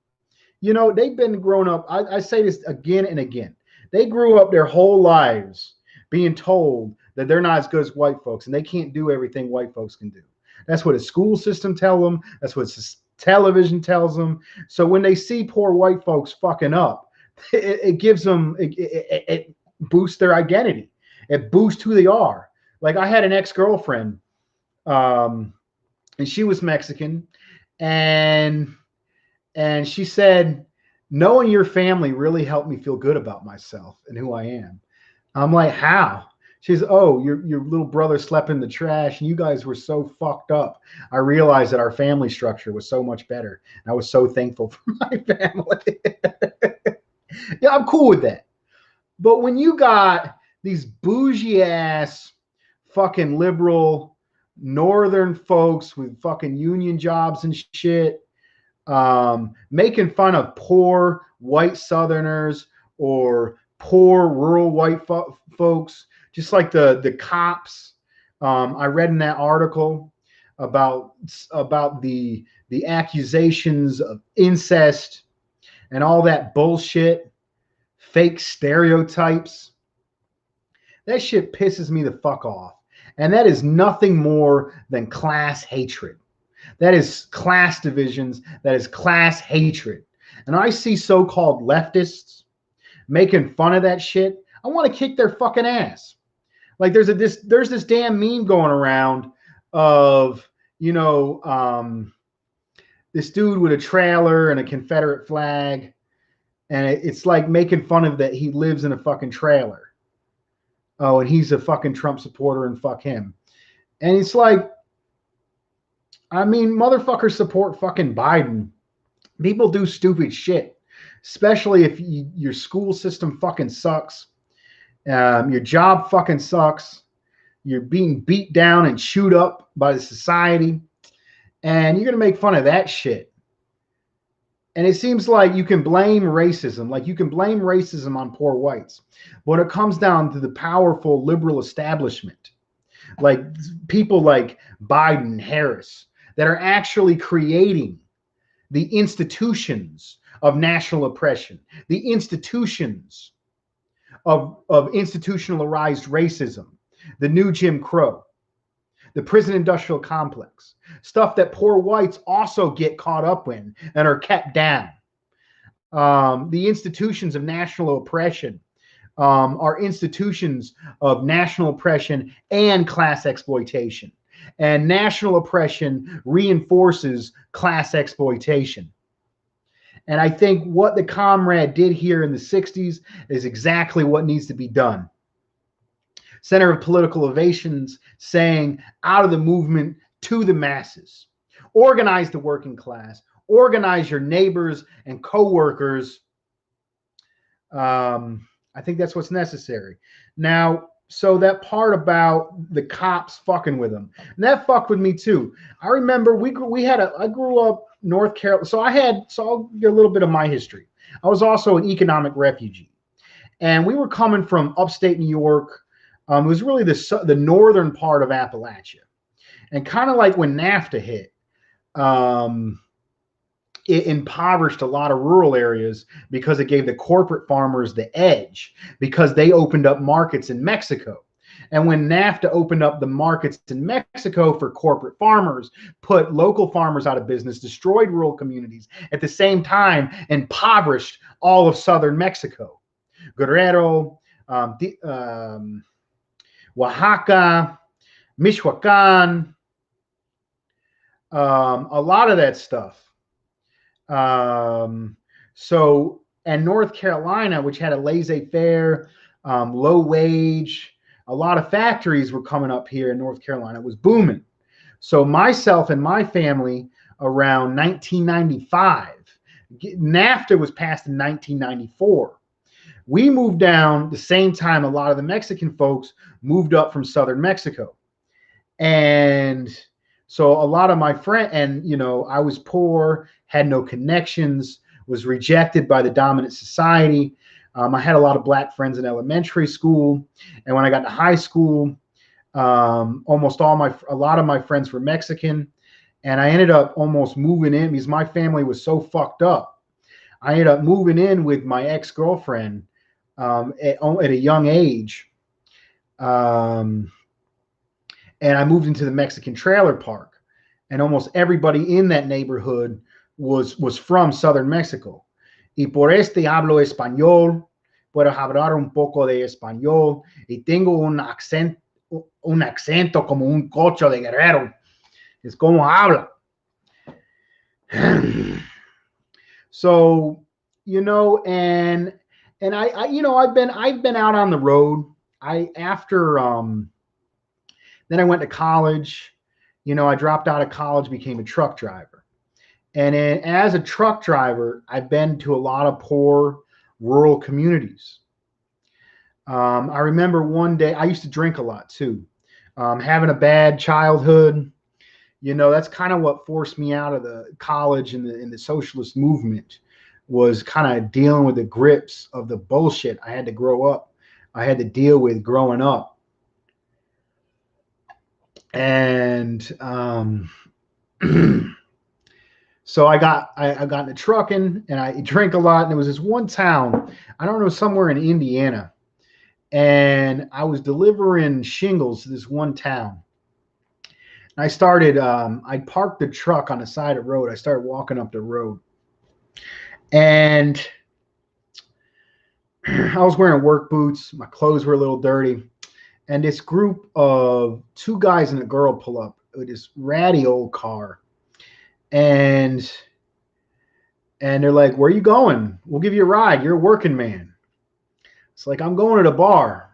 they've been grown up. I say this again and again. They grew up their whole lives being told that they're not as good as white folks and they can't do everything white folks can do. That's what the school system tells them. That's what television tells them. So when they see poor white folks fucking up, it gives them, it boosts their identity. It boosts who they are. Like I had an ex-girlfriend, and she was Mexican, and she said, knowing your family really helped me feel good about myself and who I am. I'm like, how? She's, oh, your little brother slept in the trash and you guys were so fucked up. I realized that our family structure was so much better. And I was so thankful for my family. Yeah, I'm cool with that. But when you got these bougie ass fucking liberal northern folks with fucking union jobs and shit, making fun of poor white Southerners or poor rural white folks, just like the cops. I read in that article about the accusations of incest and all that bullshit, fake stereotypes. That shit pisses me the fuck off. And that is nothing more than class hatred. That is class divisions. That is class hatred. And I see so-called leftists making fun of that shit. I want to kick their fucking ass. Like there's this damn meme going around of, this dude with a trailer and a Confederate flag. And it's like making fun of that he lives in a fucking trailer. Oh, and he's a fucking Trump supporter and fuck him. And it's like, I mean, motherfuckers support fucking Biden. People do stupid shit, especially if your school system fucking sucks. Your job fucking sucks. You're being beat down and chewed up by the society. And you're going to make fun of that shit. And it seems like you can blame racism. Like you can blame racism on poor whites. But it comes down to the powerful liberal establishment. Like people like Biden, Harris, that are actually creating the institutions of national oppression, the institutions of institutionalized racism, the new Jim Crow, the prison industrial complex, stuff that poor whites also get caught up in and are kept down. The institutions of national oppression are institutions of national oppression and class exploitation. And national oppression reinforces class exploitation. And I think what the comrade did here in the 60s is exactly what needs to be done. Center of Political Innovations saying out of the movement to the masses. Organize the working class. Organize your neighbors and co-workers. I think that's what's necessary. Now, so that part about the cops fucking with them, and that fucked with me too. I remember I grew up North Carolina, so I'll get a little bit of my history. I was also an economic refugee, and we were coming from upstate New York. It was really the northern part of Appalachia, and kind of like when NAFTA hit, it impoverished a lot of rural areas because it gave the corporate farmers the edge because they opened up markets in Mexico. And when NAFTA opened up the markets in Mexico for corporate farmers, put local farmers out of business, destroyed rural communities, at the same time impoverished all of southern Mexico. Guerrero, Oaxaca, Michoacan, a lot of that stuff. And North Carolina, which had a laissez-faire, low wage, a lot of factories were coming up here in North Carolina. It was booming. So myself and my family around 1995, NAFTA was passed in 1994. We moved down the same time a lot of the Mexican folks moved up from southern Mexico. And so a lot of my friends, and I was poor, had no connections, was rejected by the dominant society. I had a lot of black friends in elementary school, and when I got to high school, a lot of my friends were Mexican, and I ended up almost moving in because my family was so fucked up. I ended up moving in with my ex-girlfriend at a young age, and I moved into the Mexican trailer park, and almost everybody in that neighborhood was from southern Mexico. y por este hablo español, puedo hablar un poco de español y tengo un acento como un cocho de guerrero. Es como habla. So, and I I've been out on the road. I after Then I went to college. I dropped out of college, became a truck driver. And as a truck driver, I've been to a lot of poor rural communities. I remember one day, I used to drink a lot too. Having a bad childhood, that's kind of what forced me out of the college and the socialist movement, was kind of dealing with the grips of the bullshit I had to grow up. I had to deal with growing up. And so I got into trucking, and I drank a lot. And there was this one town, I don't know, somewhere in Indiana, and I was delivering shingles to this one town. And I parked the truck on the side of the road. I started walking up the road, and I was wearing work boots. My clothes were a little dirty. And this group of two guys and a girl pull up with this ratty old car. And they're like, "Where are you going? We'll give you a ride. You're a working man." It's like, "I'm going to the bar.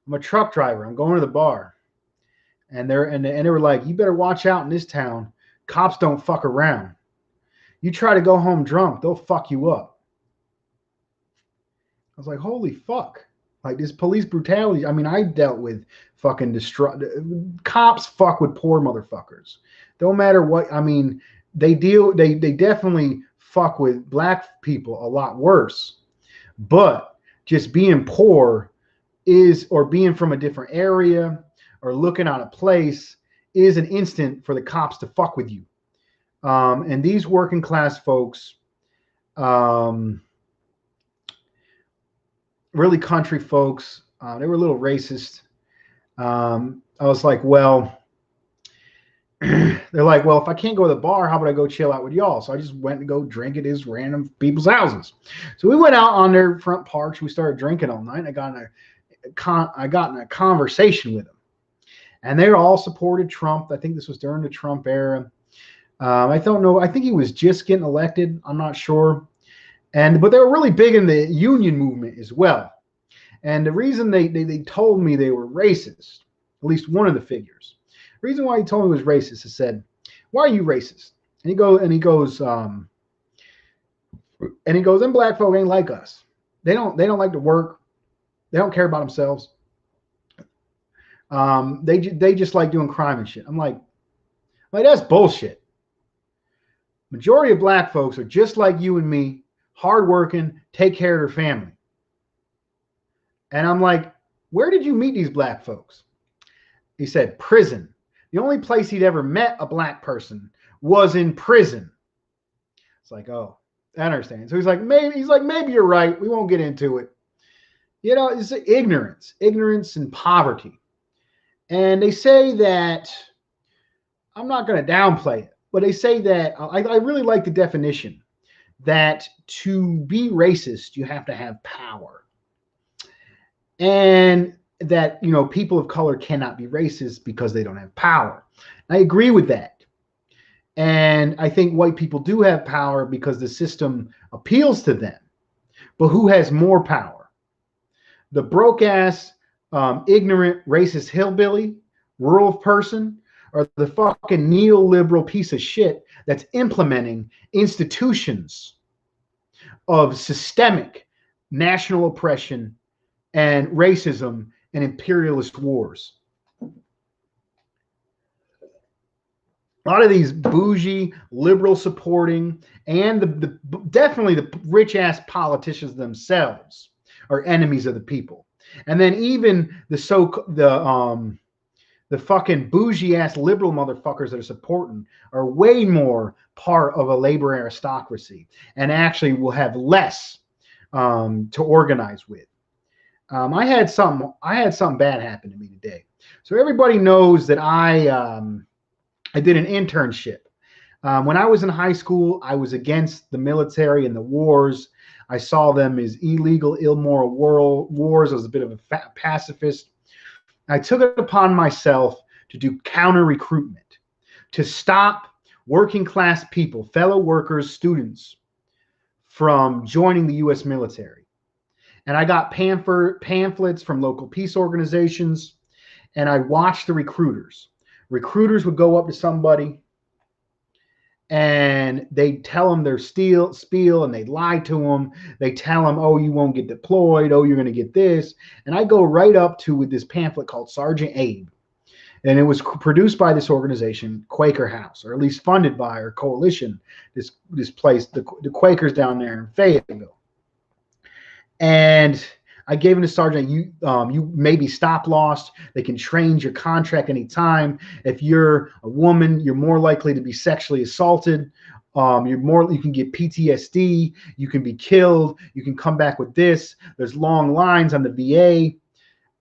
I'm a truck driver. I'm going to the bar." And they were like, "You better watch out in this town. Cops don't fuck around. You try to go home drunk, they'll fuck you up." I was like, holy fuck. Like, this police brutality. I mean, I dealt with fucking cops fuck with poor motherfuckers. Don't matter what. I mean, they definitely fuck with black people a lot worse. But just being poor or being from a different area or looking out of place is an instant for the cops to fuck with you. And these working class folks, really country folks, they were a little racist. I was like, well, they're like, well, if I can't go to the bar, how about I go chill out with y'all? So I just went to go drink at these random people's houses. So we went out on their front porch. We started drinking all night. I got in a conversation with them, and they all supported Trump. I think this was during the Trump era. I don't know. I think he was just getting elected. I'm not sure. But they were really big in the union movement as well. And the reason they told me they were racist, at least one of the figures, the reason why he told me he was racist, he said, "Why are you racist?" And he goes, them black folk ain't like us. They don't like to work. They don't care about themselves. They just like doing crime and shit. I'm like, that's bullshit. Majority of black folks are just like you and me, hardworking, take care of their family. And I'm like, where did you meet these black folks? He said, prison. The only place he'd ever met a black person was in prison. It's like, oh, I understand. So he's like, maybe you're right. We won't get into it. It's ignorance and poverty. And they say that, I'm not going to downplay it, but they say that, I really like the definition, that to be racist, you have to have power. And that, people of color cannot be racist because they don't have power. I agree with that. And I think white people do have power because the system appeals to them. But who has more power? The broke-ass, ignorant, racist hillbilly, rural person, or the fucking neoliberal piece of shit that's implementing institutions of systemic national oppression and racism and imperialist wars? A lot of these bougie, liberal supporting, and definitely the rich ass politicians themselves are enemies of the people. And then even the fucking bougie ass liberal motherfuckers that are supporting are way more part of a labor aristocracy and actually will have less to organize with. I had something bad happen to me today. So everybody knows that I did an internship When I was in high school, I was against the military and the wars. I saw them as illegal, immoral wars. I was a bit of a pacifist. I took it upon myself to do counter recruitment, to stop working class people, fellow workers, students, from joining the U.S. military. And I got pamphlets from local peace organizations, and I watched the recruiters. Recruiters would go up to somebody and they tell them their spiel and they lie to them. They tell them, oh, you won't get deployed. Oh, you're going to get this. And I go right up to with this pamphlet called Sergeant Abe. And it was produced by this organization, Quaker House, or at least funded by or coalition, this place, the Quakers down there in Fayetteville. And I gave him to Sergeant, you may be stop lost. They can change your contract anytime. If you're a woman, you're more likely to be sexually assaulted. You can get PTSD. You can be killed. You can come back with this. There's long lines on the VA.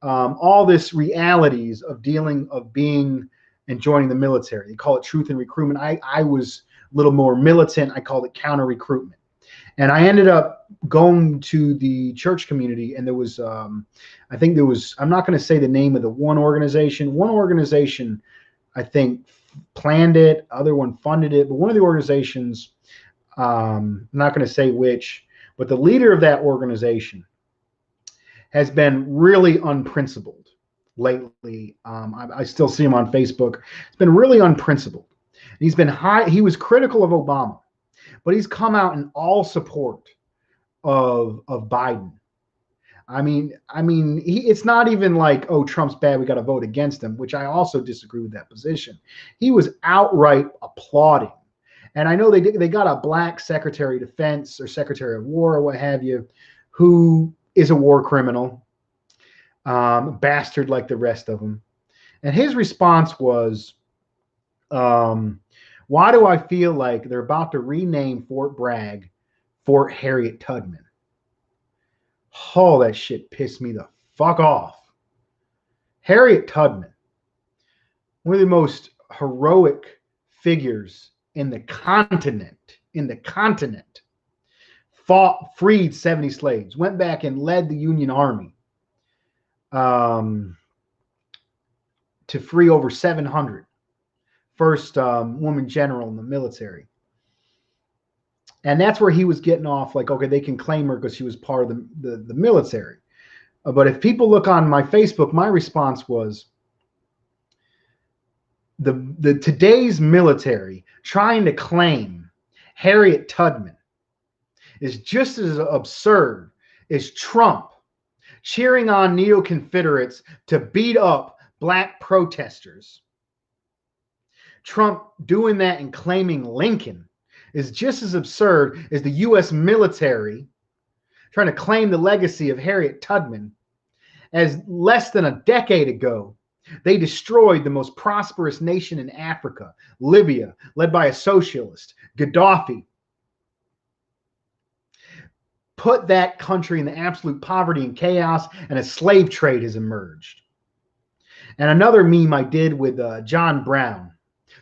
All this realities of being and joining the military. They call it truth and recruitment. I was a little more militant. I called it counter recruitment. And I ended up going to the church community, and there was, I'm not going to say the name of the one organization. One organization, I think, planned it, other one funded it, but one of the organizations, I'm not going to say which, but the leader of that organization has been really unprincipled lately. I still see him on Facebook. It's been really unprincipled. He was critical of Obama, but he's come out in all support of Biden. It's not even like, oh, Trump's bad, we got to vote against him, which I also disagree with that position. He was outright applauding. And I know they got a black Secretary of Defense or Secretary of War or what have you, who is a war criminal, bastard like the rest of them. And his response was, why do I feel like they're about to rename Fort Bragg Fort Harriet Tubman? Oh, that shit pissed me the fuck off. Harriet Tubman, one of the most heroic figures in the continent, freed 70 slaves, went back and led the Union Army to free over 700. First woman general in the military. And that's where he was getting off, like, okay, they can claim her because she was part of the military. But if people look on my Facebook, my response was, the today's military trying to claim Harriet Tubman is just as absurd as Trump cheering on neo-Confederates to beat up black protesters. Trump doing that and claiming Lincoln is just as absurd as the U.S. military trying to claim the legacy of Harriet Tubman, as less than a decade ago, they destroyed the most prosperous nation in Africa, Libya, led by a socialist, Gaddafi. Put that country in the absolute poverty and chaos, and a slave trade has emerged. And another meme I did with John Brown.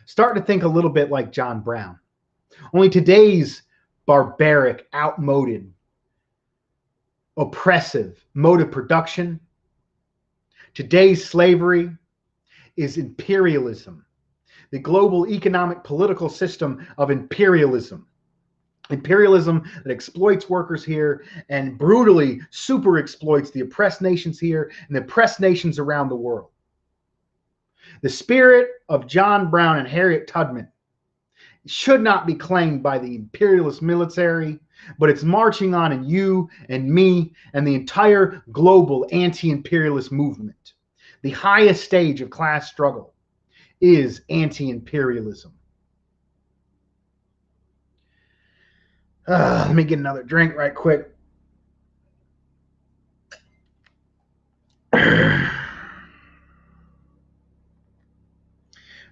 Start to think a little bit like John Brown. Only today's barbaric, outmoded, oppressive mode of production, today's slavery is imperialism. The global economic political system of imperialism. Imperialism that exploits workers here and brutally super exploits the oppressed nations here and the oppressed nations around the world. The spirit of John Brown and Harriet Tubman should not be claimed by the imperialist military, but it's marching on in you and me and the entire global anti-imperialist movement. The highest stage of class struggle is anti-imperialism. Let me get another drink right quick.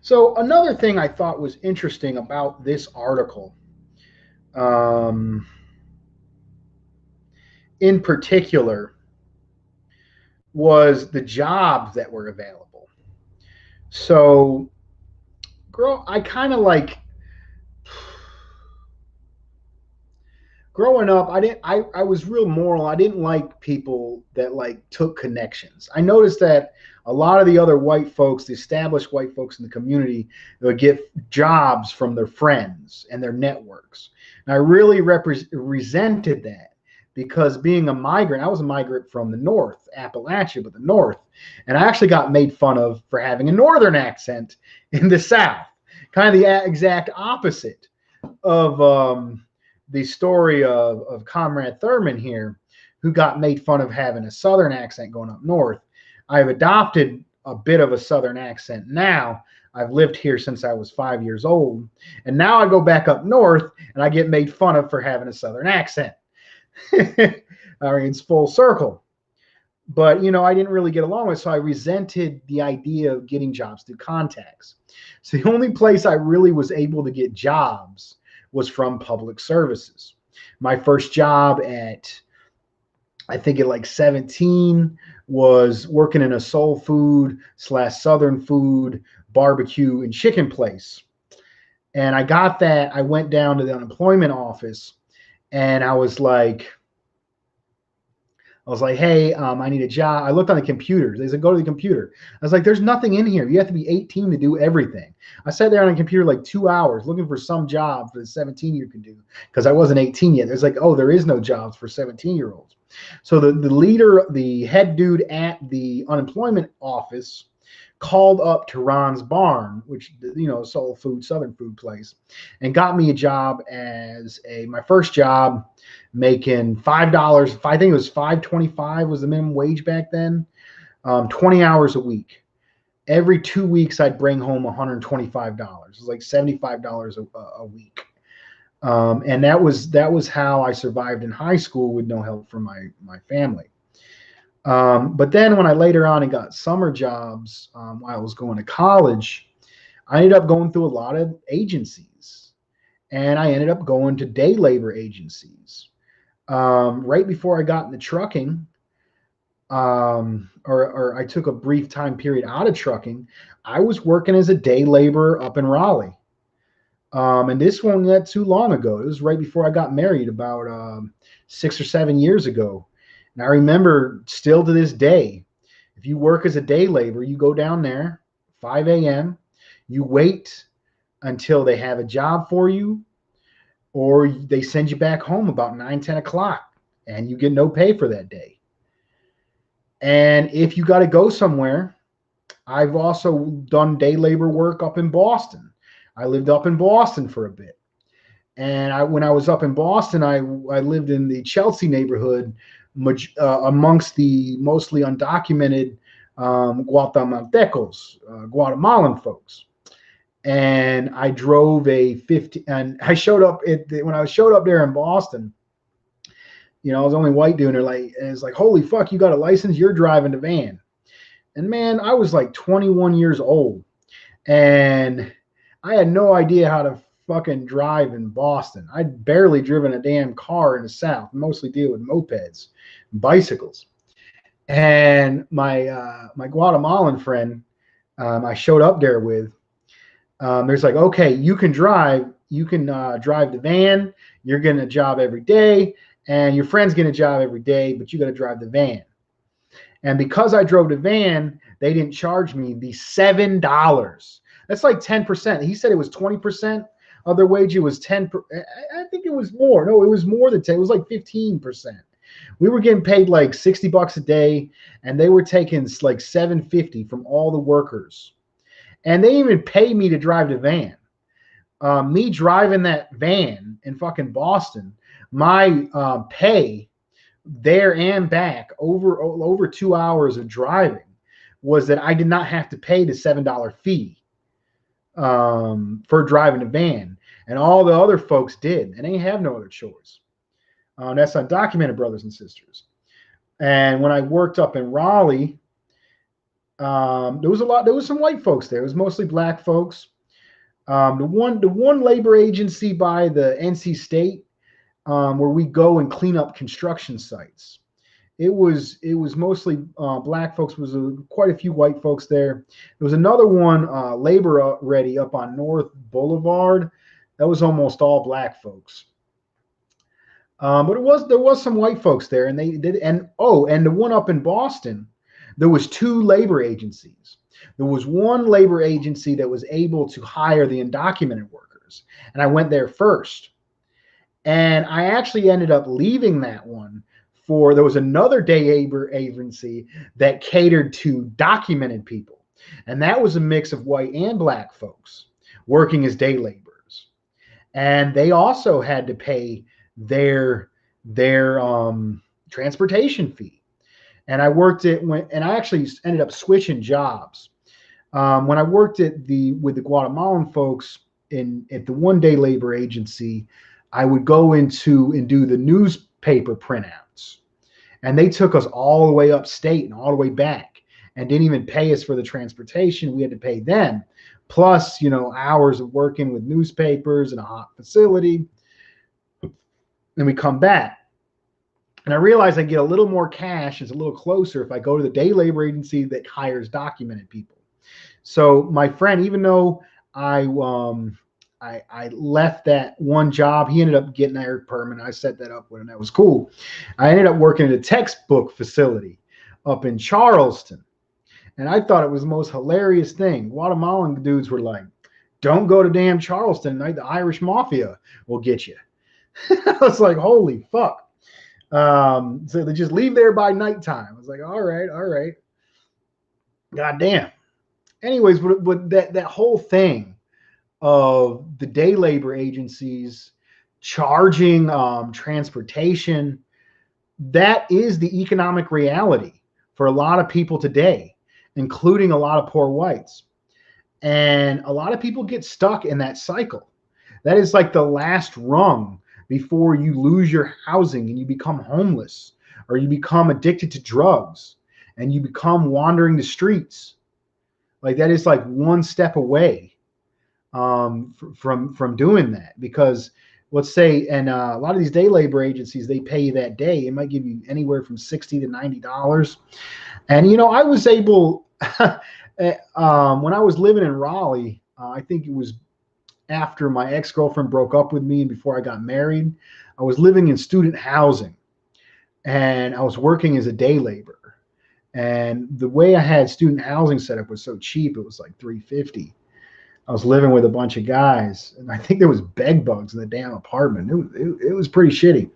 So another thing I thought was interesting about this article, in particular, was the jobs that were available. So, girl, I kind of like growing up, I was real moral. I didn't like people that like took connections. I noticed that a lot of the other white folks, the established white folks in the community, would get jobs from their friends and their networks. And I really resented that because being a migrant, I was a migrant from the North, Appalachia, but the North, and I actually got made fun of for having a Northern accent in the South, kind of the exact opposite of the story of Comrade Thurman here, who got made fun of having a Southern accent going up north. I've adopted a bit of a Southern accent now. I've lived here since I was 5 years old. And now I go back up north and I get made fun of for having a Southern accent. I mean, it's full circle. But, you know, I didn't really get along with it, so I resented the idea of getting jobs through contacts. So the only place I really was able to get jobs was from public services. My first job at, I think at like 17, was working in a soul food / Southern food barbecue and chicken place. And I got that. I went down to the unemployment office and I was like, hey, I need a job. I looked on the computer. They said, go to the computer. I was like, there's nothing in here. You have to be 18 to do everything. I sat there on the computer like 2 hours looking for some job for the 17-year could do because I wasn't 18 yet. There's like, oh, there is no jobs for 17-year-olds. So the leader, the head dude at the unemployment office called up to Ron's Barn, which, you know, soul food, Southern food place, and got me a job as my first job, making $5. I think it was $5.25 was the minimum wage back then. 20 hours a week. Every 2 weeks, I'd bring home $125. It was like $75 a week. And that was how I survived in high school with no help from my family. But then when I later on and got summer jobs while I was going to college, I ended up going through a lot of agencies. And I ended up going to day labor agencies. Right before I got into trucking, or I took a brief time period out of trucking, I was working as a day laborer up in Raleigh. And this wasn't that too long ago. It was right before I got married, about 6 or 7 years ago. And I remember still to this day, if you work as a day laborer, you go down there, 5 a.m., you wait until they have a job for you, or they send you back home about 9, 10 o'clock, and you get no pay for that day. And if you got to go somewhere, I've also done day labor work up in Boston. I lived up in Boston for a bit. And when I was up in Boston, I lived in the Chelsea neighborhood, amongst the mostly undocumented Guatemaltecos, Guatemalan folks. And I drove and I showed up when I showed up there in Boston, you know, I was the only white dude, and it's like, holy fuck, you got a license? You're driving the van. And man, I was like 21 years old, and I had no idea how to fucking drive in Boston. I'd barely driven a damn car in the South, mostly deal with mopeds, bicycles. And my Guatemalan friend, I showed up there with, there's like, okay, you can drive the van. You're getting a job every day, and your friend's getting a job every day, but you got to drive the van. And because I drove the van, they didn't charge me the $7. That's like 10%. He said it was 20% of their wage. It was 10. I think it was more. No, it was more than 10. It was like 15%. We were getting paid like $60 a day, and they were taking like $7.50 from all the workers. And they even paid me to drive the van. Me driving that van in fucking Boston, my pay there and back over 2 hours of driving was that I did not have to pay the $7 fee for driving the van. And all the other folks did, and they have no other choice. That's undocumented brothers and sisters. And when I worked up in Raleigh, there was some white folks there. It was mostly black folks. The one labor agency by the NC State, where we go and clean up construction sites. It was mostly black folks. There was quite a few white folks there. There was another one, Labor Ready, up on North Boulevard. That was almost all black folks. But there was some white folks there, and they did. And and the one up in Boston, there was two labor agencies. There was one labor agency that was able to hire the undocumented workers, and I went there first. And I actually ended up leaving that one for there was another day labor agency that catered to documented people, and that was a mix of white and black folks working as day laborers, and they also had to pay their transportation fee. And I worked it and I actually ended up switching jobs. When I worked with the Guatemalan folks at the one day labor agency, I would go into and do the newspaper printouts, and they took us all the way upstate and all the way back, and didn't even pay us for the transportation. We had to pay them, plus hours of working with newspapers in a hot facility. Then we come back. And I realized I get a little more cash, it's a little closer if I go to the day labor agency that hires documented people. So my friend, even though I left that one job, he ended up getting there permanent. I set that up with him. That was cool. I ended up working at a textbook facility up in Charleston. And I thought it was the most hilarious thing. Guatemalan dudes were like, don't go to damn Charleston, the Irish mafia will get you. I was like, holy fuck. So they just leave there by nighttime. I was like, all right. God damn. Anyways, but that whole thing of the day labor agencies charging transportation, that is the economic reality for a lot of people today, including a lot of poor whites. And a lot of people get stuck in that cycle. That is like the last rung before you lose your housing and you become homeless, or you become addicted to drugs and you become wandering the streets. Like that is like one step away from doing that. Because let's say, and a lot of these day labor agencies, they pay you that day. It might give you anywhere from $60 to $90. And I was able when I was living in Raleigh, I think it was after my ex-girlfriend broke up with me and before I got married, I was living in student housing, and I was working as a day laborer. And the way I had student housing set up was so cheap, it was like $350. I was living with a bunch of guys, and I think there was bed bugs in the damn apartment. It was pretty shitty.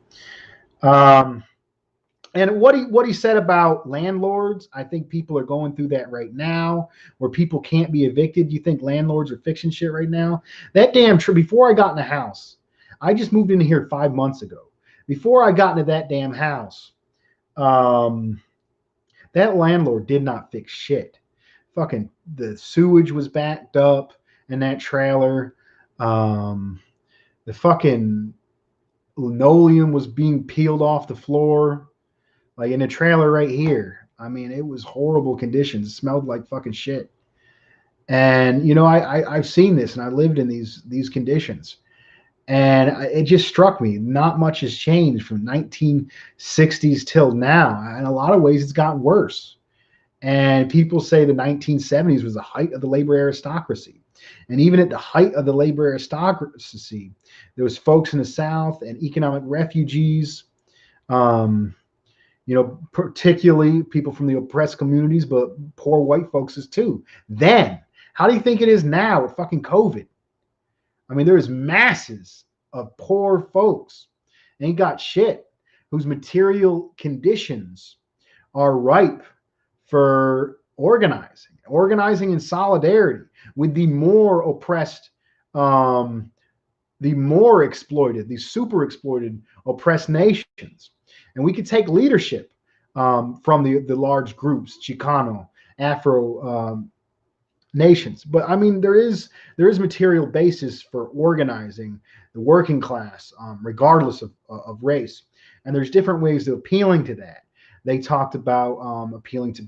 And what he said about landlords, I think people are going through that right now, where people can't be evicted. You think landlords are fixing shit right now? That damn true. Before I got in the house, I just moved into here 5 months ago. Before I got into that damn house, that landlord did not fix shit. Fucking the sewage was backed up in that trailer. The fucking linoleum was being peeled off the floor. Like in a trailer right here. I mean, it was horrible conditions. It smelled like fucking shit. And I've seen this, and I lived in these conditions, and it just struck me. Not much has changed from 1960s till now. In a lot of ways, it's gotten worse. And people say the 1970s was the height of the labor aristocracy. And even at the height of the labor aristocracy, there was folks in the South and economic refugees. Particularly people from the oppressed communities, but poor white folks is too. Then, how do you think it is now with fucking COVID? I mean, there's masses of poor folks, ain't got shit, whose material conditions are ripe for organizing in solidarity with the more oppressed, the more exploited, the super exploited, oppressed nations. And we could take leadership from the large groups, Chicano, Afro nations. But I mean, there is material basis for organizing the working class, regardless of race. And there's different ways of appealing to that. They talked about appealing to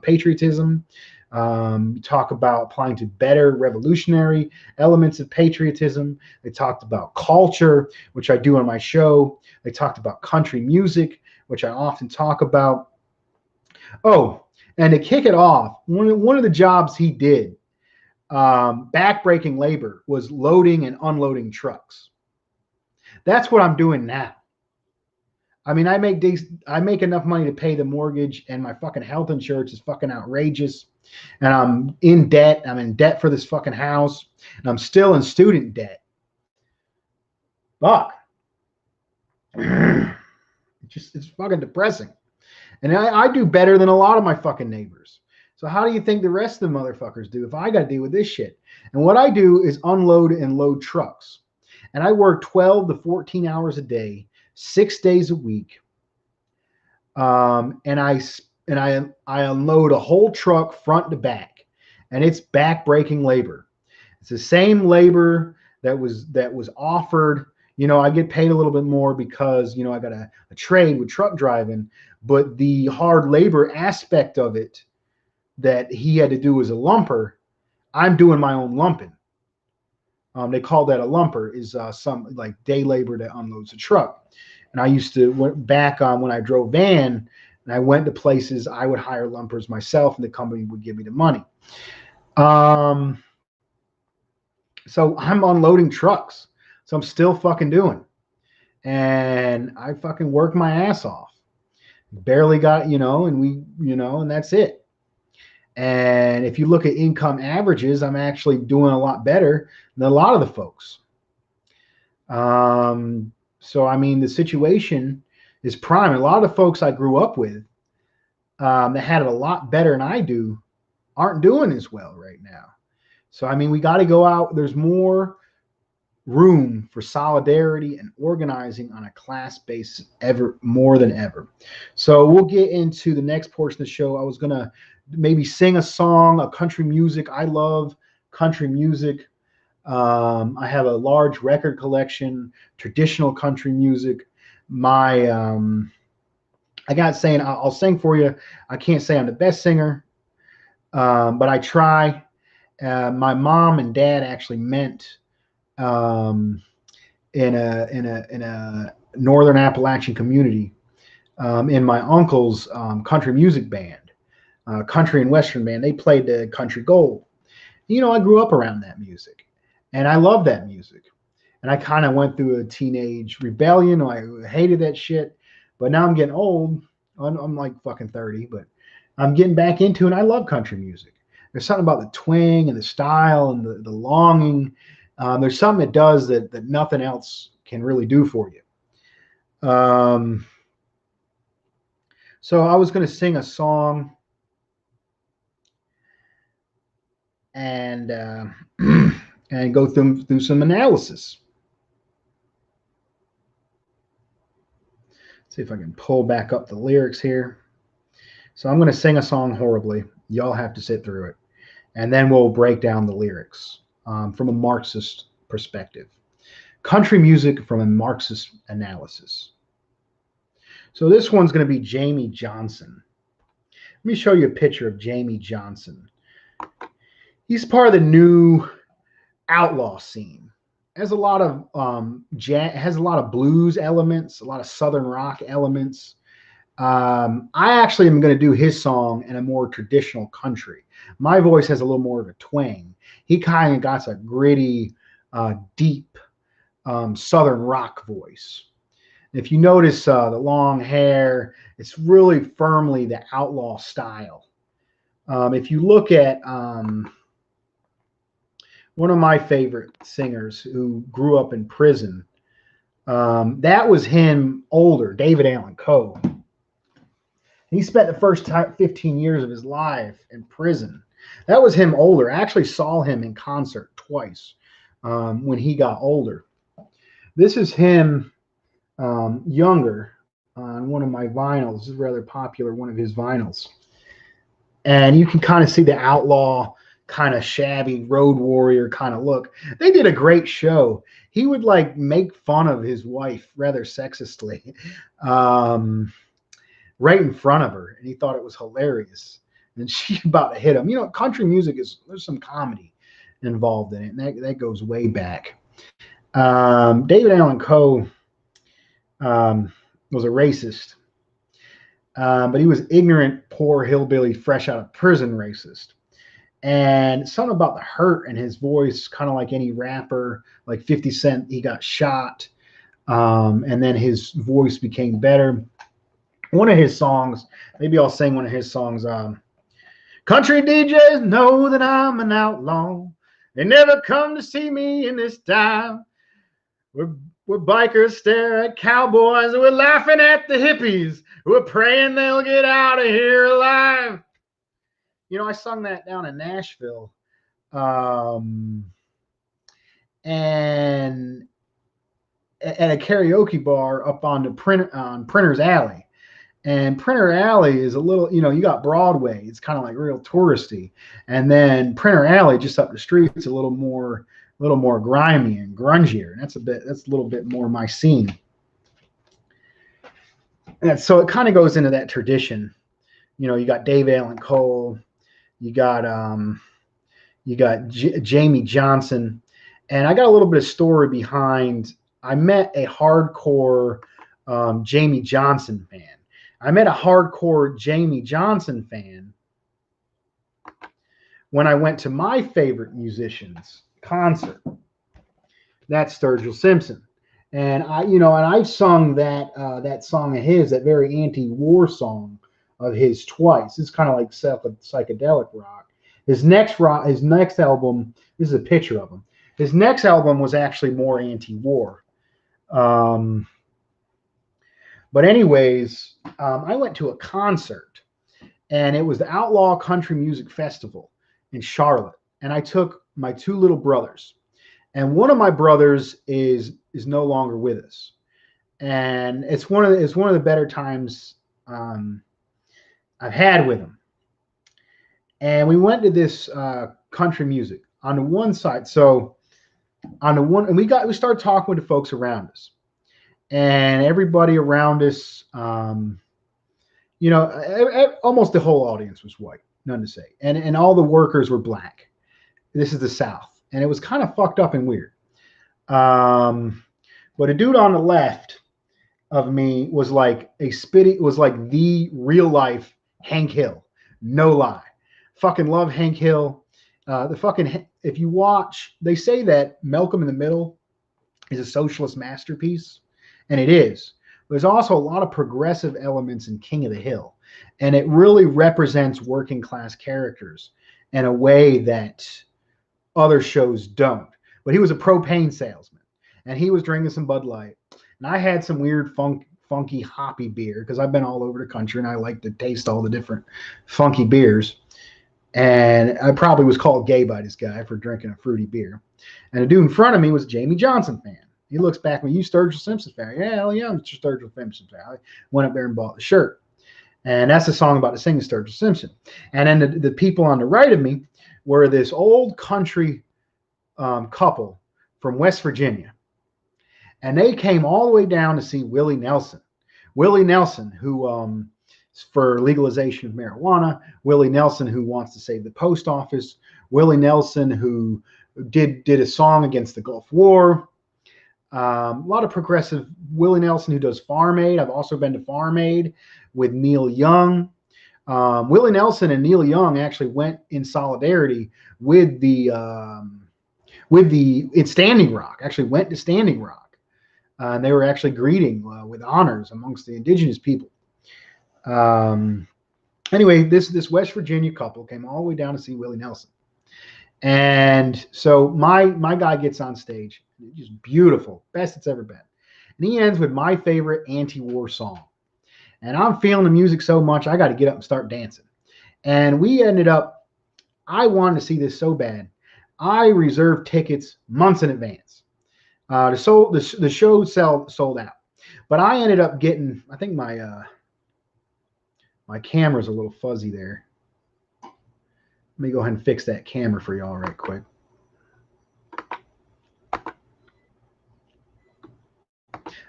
patriotism. Talk about applying to better revolutionary elements of patriotism. They talked about culture, which I do on my show. They talked about country music, which I often talk about. Oh, and to kick it off, one of the jobs he did, backbreaking labor, was loading and unloading trucks. That's what I'm doing now. I mean, I make enough money to pay the mortgage, and my fucking health insurance is fucking outrageous. And I'm in debt. I'm in debt for this fucking house, and I'm still in student debt. Fuck. It's fucking depressing. And I do better than a lot of my fucking neighbors. So how do you think the rest of the motherfuckers do if I got to deal with this shit? And what I do is unload and load trucks. And I work 12 to 14 hours a day, 6 days a week. And I unload a whole truck front to back, and it's back-breaking labor. It's the same labor that was offered. I get paid a little bit more because I got a trade with truck driving, but the hard labor aspect of it that he had to do as a lumper, I'm doing my own lumping. They call that a lumper, is some like day labor that unloads a truck. And I used to went back on when I drove van and I went to places, I would hire lumpers myself and the company would give me the money. So I'm unloading trucks. So I'm still fucking doing. And I fucking work my ass off. Barely got, and that's it. And if you look at income averages, I'm actually doing a lot better than a lot of the folks. So, I mean, the situation is prime. A lot of the folks I grew up with that had it a lot better than I do aren't doing as well right now. So, I mean, we got to go out. There's more room for solidarity and organizing on a class basis more than ever. So we'll get into the next portion of the show. I was going to maybe sing a song, a country music. I love country music. I have a large record collection, traditional country music. I got saying, I'll sing for you. I can't say I'm the best singer, but I try. My mom and dad actually met in a northern Appalachian community in my uncle's country music band, country and western band. They played the country gold. I grew up around that music. And I love that music. And I kind of went through a teenage rebellion. I hated that shit. But now I'm getting old. I'm like fucking 30, but I'm getting back into it. And I love country music. There's something about the twang and the style and the longing. There's something it does that nothing else can really do for you. So I was going to sing a song. And and go through some analysis. See if I can pull back up the lyrics here. So I'm going to sing a song horribly. Y'all have to sit through it. And then we'll break down the lyrics from a Marxist perspective. Country music from a Marxist analysis. So this one's going to be Jamie Johnson. Let me show you a picture of Jamie Johnson. He's part of the new outlaw scene. Has a lot of has a lot of blues elements, a lot of southern rock elements. I actually am going to do his song in a more traditional country. My voice has a little more of a twang. He kind of got a gritty, deep southern rock voice. If you notice the long hair, it's really firmly the outlaw style. If you look at one of my favorite singers who grew up in prison, that was him older, David Allan Coe. He spent the first 15 years of his life in prison. That was him older. I actually saw him in concert twice when he got older. This is him younger on one of my vinyls. This is rather popular, one of his vinyls. And you can kind of see the outlaw, kind of shabby road warrior kind of look. They did a great show. He would like make fun of his wife rather sexistly right in front of her, and he thought it was hilarious. And she about to hit him. Country music there's some comedy involved in it, and that goes way back. David Allan Coe was a racist, but he was ignorant, poor hillbilly, fresh out of prison racist. And something about the hurt in his voice, kind of like any rapper, like 50 Cent, he got shot. And then his voice became better. One of his songs, maybe I'll sing one of his songs. Country DJs know that I'm an outlaw. They never come to see me in this time. We're bikers stare at cowboys, and we're laughing at the hippies. We're praying they'll get out of here alive. You know, I sung that down in Nashville. And at a karaoke bar up on Printer's Alley. And Printer Alley is a little, you know, you got Broadway. It's kind of like real touristy. And then Printer Alley just up the street, it's a little more grimy and grungier. And that's a little bit more my scene. And so it kind of goes into that tradition. You know, you got Dave Allen Cole, you got Jamie Johnson. And I got a little bit of story behind. I met a hardcore Jamie Johnson fan. I met a hardcore Jamie Johnson fan when I went to my favorite musician's concert. That's Sturgill Simpson. And I've sung that song of his, that very anti-war song of his, twice. It's kind of like psychedelic rock. His next album, this is a picture of him. His next album was actually more anti-war. But anyways, I went to a concert, and it was the Outlaw Country Music Festival in Charlotte. And I took my two little brothers, and one of my brothers is no longer with us. And it's one of the better times I've had with him. And we went to this country music on the one side. So on the one, and we started talking with the folks around us. And everybody around us, almost the whole audience was white, none to say. And all the workers were black. This is the South. And it was kind of fucked up and weird. But a dude on the left of me was like the real life Hank Hill. No lie. Fucking love Hank Hill. If you watch, they say that Malcolm in the Middle is a socialist masterpiece. And it is. There's also a lot of progressive elements in King of the Hill. And it really represents working class characters in a way that other shows don't. But he was a propane salesman. And he was drinking some Bud Light. And I had some weird funky hoppy beer, because I've been all over the country and I like to taste all the different funky beers. And I probably was called gay by this guy for drinking a fruity beer. And the dude in front of me was a Jamie Johnson fan. He looks back when you Sturgill Simpson fan. Yeah, hell yeah, I'm a Sturgill Simpson fan. I went up there and bought the shirt. And that's the song about the singing Sturgill Simpson. And then the people on the right of me were this old country couple from West Virginia. And they came all the way down to see Willie Nelson. Willie Nelson, who for legalization of marijuana. Willie Nelson, who wants to save the post office. Willie Nelson, who did a song against the Gulf War. A lot of progressive. Willie Nelson, who does Farm Aid. I've also been to Farm Aid with Neil Young. Willie Nelson and Neil Young actually went in solidarity with Standing Rock. Actually went to Standing Rock, and they were actually greeting with honors amongst the indigenous people. Anyway, this West Virginia couple came all the way down to see Willie Nelson. And so my guy gets on stage, just beautiful, best it's ever been. And he ends with my favorite anti-war song. And I'm feeling the music so much, I got to get up and start dancing. And we ended up, I wanted to see this so bad, I reserved tickets months in advance. The show sold out. But I ended up getting, I think my camera's a little fuzzy there. Let me go ahead and fix that camera for y'all right quick.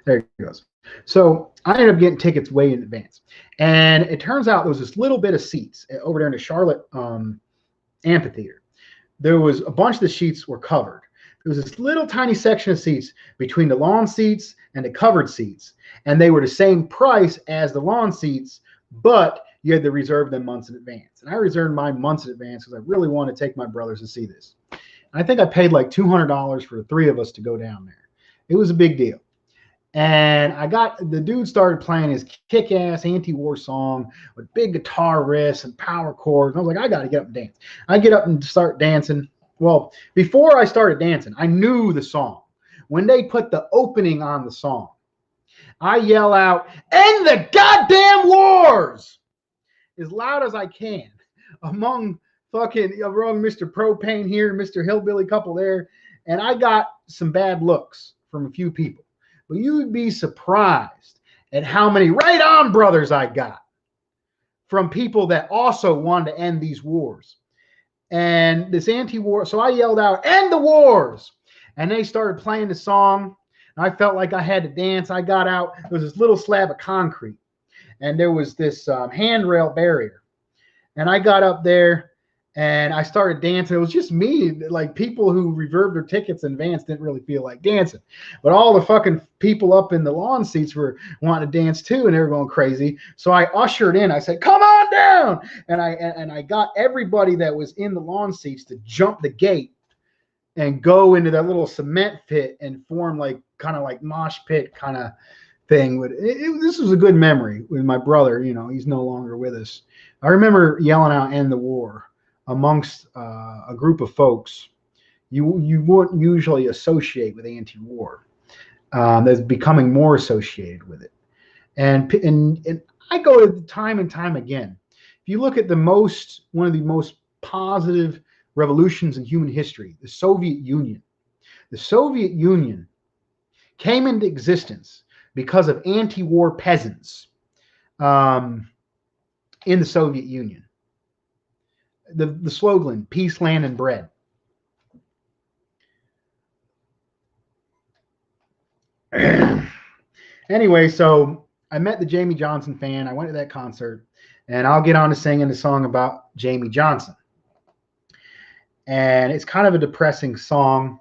There it goes. So I ended up getting tickets way in advance. And it turns out there was this little bit of seats over there in the Charlotte amphitheater. There was a bunch of the seats were covered. There was this little tiny section of seats between the lawn seats and the covered seats. And they were the same price as the lawn seats, but you had to reserve them months in advance. And I reserved mine months in advance because I really wanted to take my brothers to see this. And I think I paid like $200 for the three of us to go down there. It was a big deal. And I got the dude started playing his kick-ass anti-war song with big guitar riffs and power chords. And I was like, I got to get up and dance. I get up and start dancing. Well, before I started dancing, I knew the song. When they put the opening on the song, I yell out, "End the goddamn wars!" as loud as I can among Mr. Propane here, Mr. Hillbilly couple there. And I got some bad looks from a few people. But you'd be surprised at how many right on brothers I got from people that also wanted to end these wars. And this anti-war, so I yelled out, "End the wars!" And they started playing the song. And I felt like I had to dance. I got out. There was this little slab of concrete. And there was this handrail barrier. And I got up there and I started dancing. It was just me. Like, people who reserved their tickets in advance didn't really feel like dancing. But all the fucking people up in the lawn seats were wanting to dance too, and they were going crazy. So I ushered in. I said, "Come on down." And I got everybody that was in the lawn seats to jump the gate and go into that little cement pit and form like kind of like mosh pit kind of thing. This was a good memory with my brother. You know, he's no longer with us. I remember yelling out "End the war" amongst a group of folks you wouldn't usually associate with anti-war. That's becoming more associated with it. And I go to time and time again. If you look at one of the most positive revolutions in human history, the Soviet Union. The Soviet Union came into existence because of anti-war peasants in the Soviet Union. The slogan, "Peace, Land, and Bread." Anyway, so I met the Jamie Johnson fan. I went to that concert, and I'll get on to singing a song about Jamie Johnson. And it's kind of a depressing song,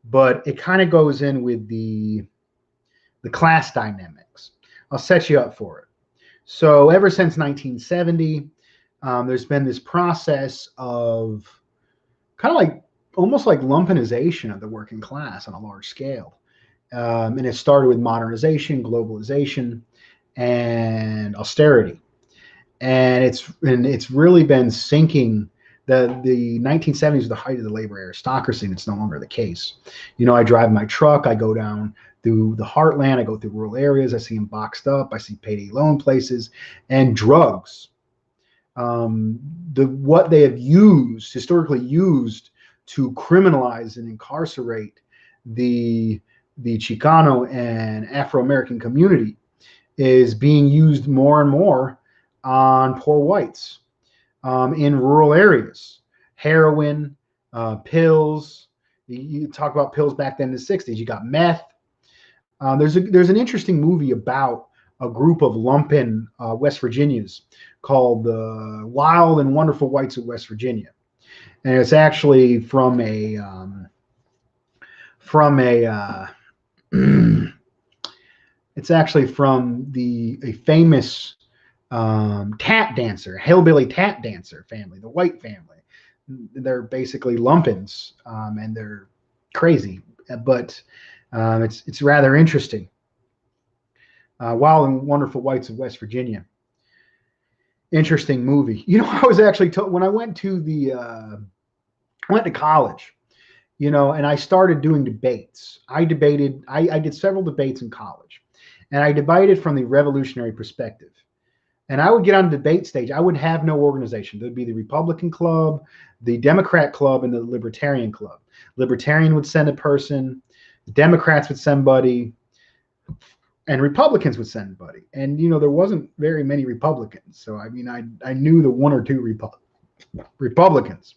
but it kind of goes in with the class dynamics. I'll set you up for it. So ever since 1970, there's been this process of kind of like almost like lumpenization of the working class on a large scale. And it started with modernization, globalization, and austerity. And it's really been sinking. The 1970s was the height of the labor aristocracy, and it's no longer the case. You know, I drive my truck, I go down through the heartland, I go through rural areas, I see them boxed up, I see payday loan places, and drugs. What they have historically used to criminalize and incarcerate the Chicano and Afro-American community is being used more and more on poor whites in rural areas. Heroin, pills. You talk about pills back then in the 60s. You got meth. There's an interesting movie about a group of lumpen West Virginians called The Wild and Wonderful Whites of West Virginia. And it's actually from a it's actually from a famous tap dancer, hillbilly tap dancer family, the White family. They're basically lumpens, and they're crazy, but it's rather interesting. Wild and Wonderful Whites of West Virginia. Interesting movie. You know, I was actually told when I went to college, you know, and I started doing debates. I did several debates in college, and I debated from the revolutionary perspective. And I would get on the debate stage. I would have no organization. There'd be the Republican Club, the Democrat Club, and the Libertarian Club. Libertarian would send a person, the Democrats would send somebody, and Republicans would send somebody. And, you know, there wasn't very many Republicans. So, I mean, I knew the one or two Republicans.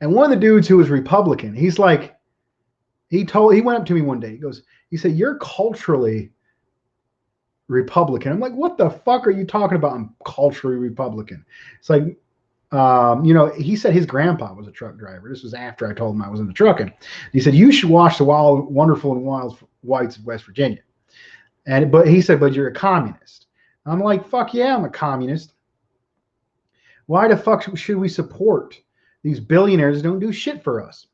And one of the dudes who was Republican, he went up to me one day. He said, "You're culturally Republican." I'm like, "What the fuck are you talking about? I'm culturally Republican." It's like, you know, he said his grandpa was a truck driver. This was after I told him I was in the trucking. He said, "You should watch The Wild, Wonderful, and Wild Whites of West Virginia." But he said, "But you're a communist." I'm like, "Fuck yeah, I'm a communist. Why the fuck should we support these billionaires who don't do shit for us?"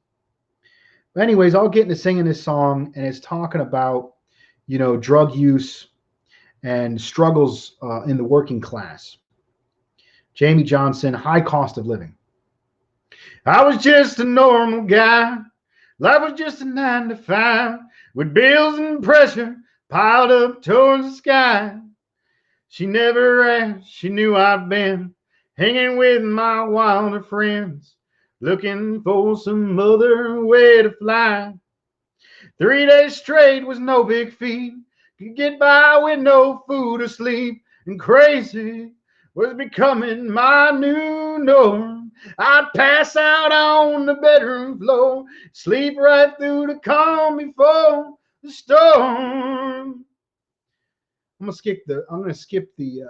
But anyways, I'll get into singing this song, and it's talking about, drug use and struggles in the working class. Jamie Johnson, high cost of living. I was just a normal guy. Life was just a 9 to 5 with bills and pressure piled up towards the sky. She never asked, she knew I'd been hanging with my wilder friends, looking for some other way to fly. 3 days straight was no big feat. Could get by with no food or sleep. And crazy was becoming my new norm. I'd pass out on the bedroom floor, sleep right through the calm before the storm. I'm gonna skip the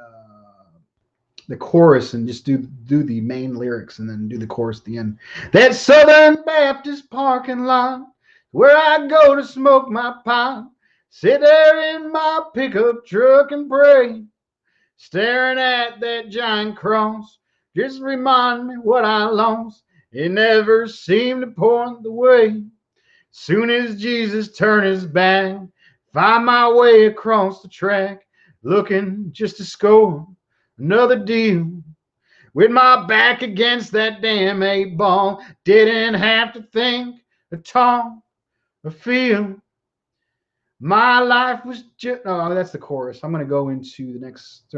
chorus and just do the main lyrics and then do the chorus at the end. That Southern Baptist parking lot where I go to smoke my pipe, sit there in my pickup truck and pray, staring at that giant cross, just remind me what I lost. It never seemed to point the way. Soon as Jesus turned his back, find my way across the track, looking just to score another deal. With my back against that damn 8 ball, didn't have to think or talk or feel. My life was just, oh, that's the chorus. I'm going to go into the next.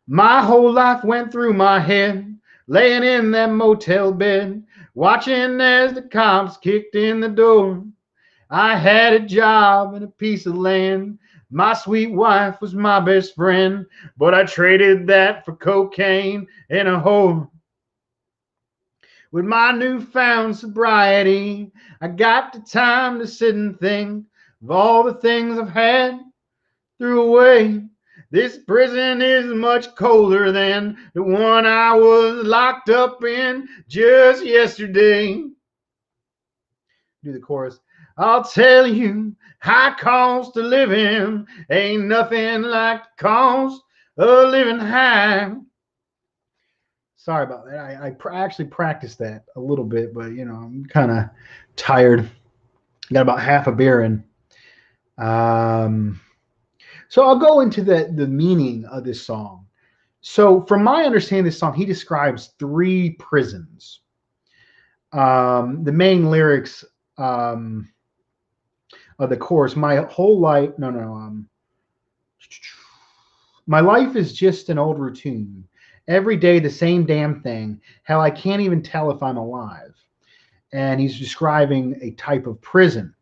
My whole life went through my head, laying in that motel bed, watching as the cops kicked in the door. I had a job and a piece of land. My sweet wife was my best friend, but I traded that for cocaine and a whore. With my newfound sobriety, I got the time to sit and think of all the things I've had, threw away. This prison is much colder than the one I was locked up in just yesterday. Do the chorus. I'll tell you, high cost of living ain't nothing like the cost of living high. Sorry about that. I actually practiced that a little bit, but I'm kind of tired. Got about half a beer in. So I'll go into the meaning of this song. So from my understanding of this song, he describes 3 prisons. The main lyrics of the chorus, my whole life, my life is just an old routine. Every day the same damn thing. Hell, I can't even tell if I'm alive. And he's describing a type of prison.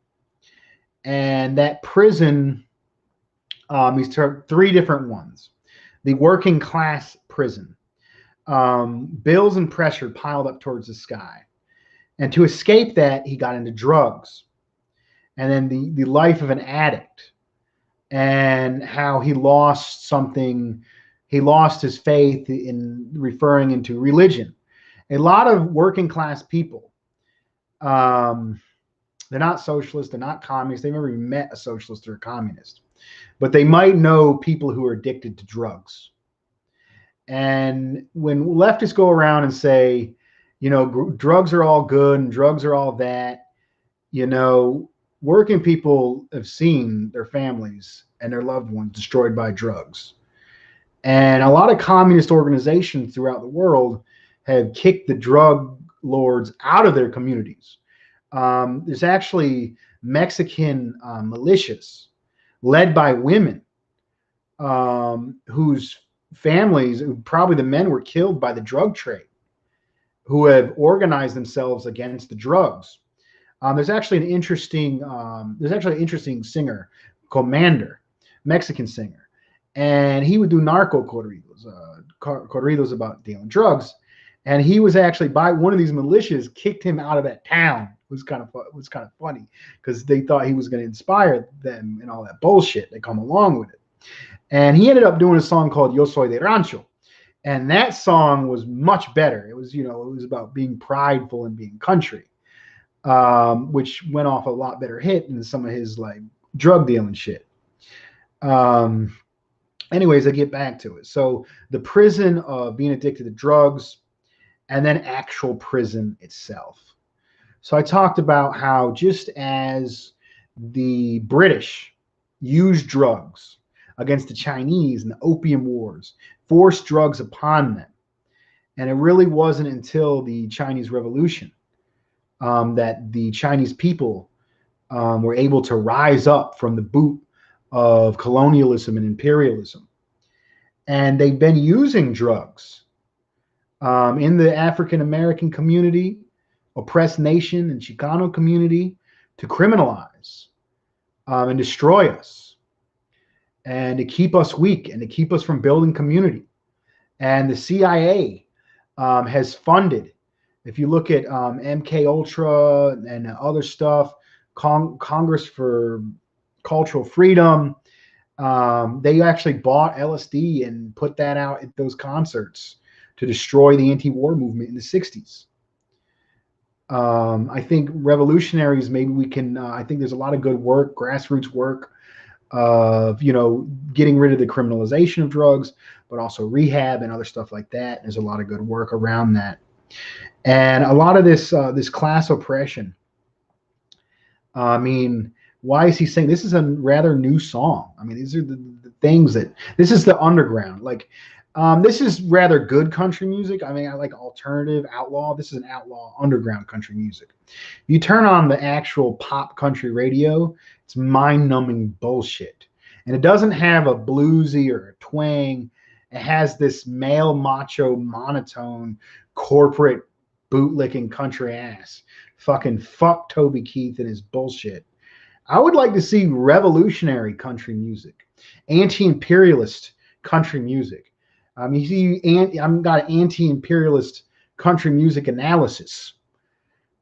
And that prison, he's 3 different ones. The working class prison. Bills and pressure piled up towards the sky. And to escape that, he got into drugs. And then the life of an addict. And how he lost something. He lost his faith in referring into religion. A lot of working class people, they're not socialists, they're not communists. They've never even met a socialist or a communist, but they might know people who are addicted to drugs. And when leftists go around and say, drugs are all good and drugs are all that, working people have seen their families and their loved ones destroyed by drugs. And a lot of communist organizations throughout the world have kicked the drug lords out of their communities. There's actually Mexican militias led by women whose families, probably the men were killed by the drug trade, who have organized themselves against the drugs. There's actually an interesting singer called Mander, Mexican singer. And he would do narco corridos, corridos about dealing drugs. And he was actually, by one of these militias, kicked him out of that town. It was kind of funny because they thought he was going to inspire them and all that bullshit that come along with it. And he ended up doing a song called Yo Soy de Rancho. And that song was much better. It was, it was about being prideful and being country, which went off a lot better hit than some of his like drug dealing shit. Anyways, I get back to it. So the prison of being addicted to drugs and then actual prison itself. So I talked about how just as the British, used drugs against the Chinese in the Opium Wars, forced drugs upon them. And it really wasn't until the Chinese Revolution that the Chinese people were able to rise up from the boot of colonialism and imperialism. And they've been using drugs in the African American community, oppressed nation, and Chicano community to criminalize and destroy us and to keep us weak and to keep us from building community. And the CIA has funded, if you look at MK Ultra and other stuff, Congress for Cultural Freedom, they actually bought LSD and put that out at those concerts to destroy the anti-war movement in the 60s. I think revolutionaries, maybe we can, I think there's a lot of good work, grassroots work of, getting rid of the criminalization of drugs, but also rehab and other stuff like that. There's a lot of good work around that. And a lot of this class oppression. I mean, why is he saying this is a rather new song? I mean, these are the things that this is the underground. Like, this is rather good country music. I mean, I like alternative outlaw. This is an outlaw underground country music. If you turn on the actual pop country radio, it's mind-numbing bullshit. And it doesn't have a bluesy or a twang. It has this male macho monotone corporate bootlicking country ass. Fucking fuck Toby Keith and his bullshit. I would like to see revolutionary country music, anti-imperialist country music. You see, I've got an anti-imperialist country music analysis.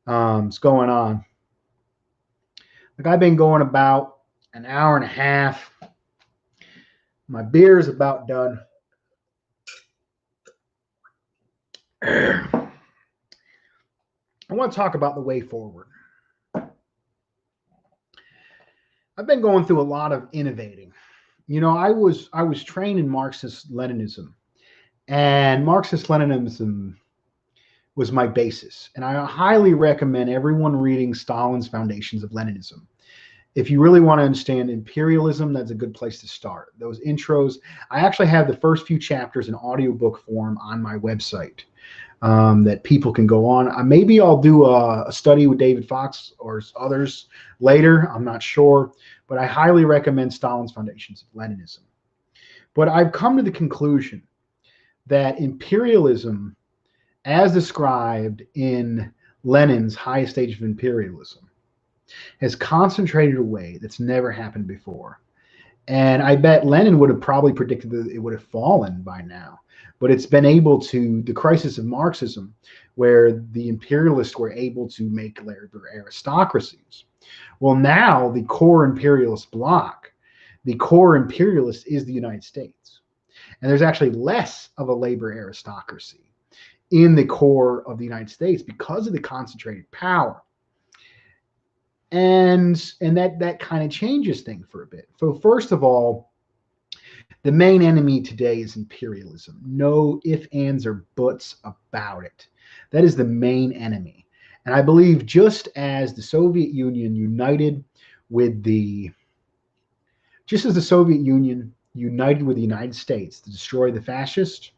It's going on. Like, I've been going about an hour and a half. My beer is about done. I want to talk about the way forward. I've been going through a lot of innovating. I was trained in Marxist-Leninism, and Marxist-Leninism was my basis. And I highly recommend everyone reading Stalin's Foundations of Leninism. If you really want to understand imperialism, that's a good place to start. Those intros, I actually have the first few chapters in audiobook form on my website that people can go on. Maybe I'll do a study with David Fox or others later. I'm not sure. But I highly recommend Stalin's Foundations of Leninism. But I've come to the conclusion that imperialism, as described in Lenin's Highest Stage of Imperialism, has concentrated a way that's never happened before. And I bet Lenin would have probably predicted that it would have fallen by now. But it's been able to, the crisis of Marxism, where the imperialists were able to make labor aristocracies. Well, now the core imperialist bloc, the core imperialist is the United States. And there's actually less of a labor aristocracy in the core of the United States because of the concentrated power. And that kind of changes things for a bit. So first of all, the main enemy today is imperialism. No ifs, ands, or buts about it. That is the main enemy. And I believe just as the Soviet Union united with the United States to destroy the fascists,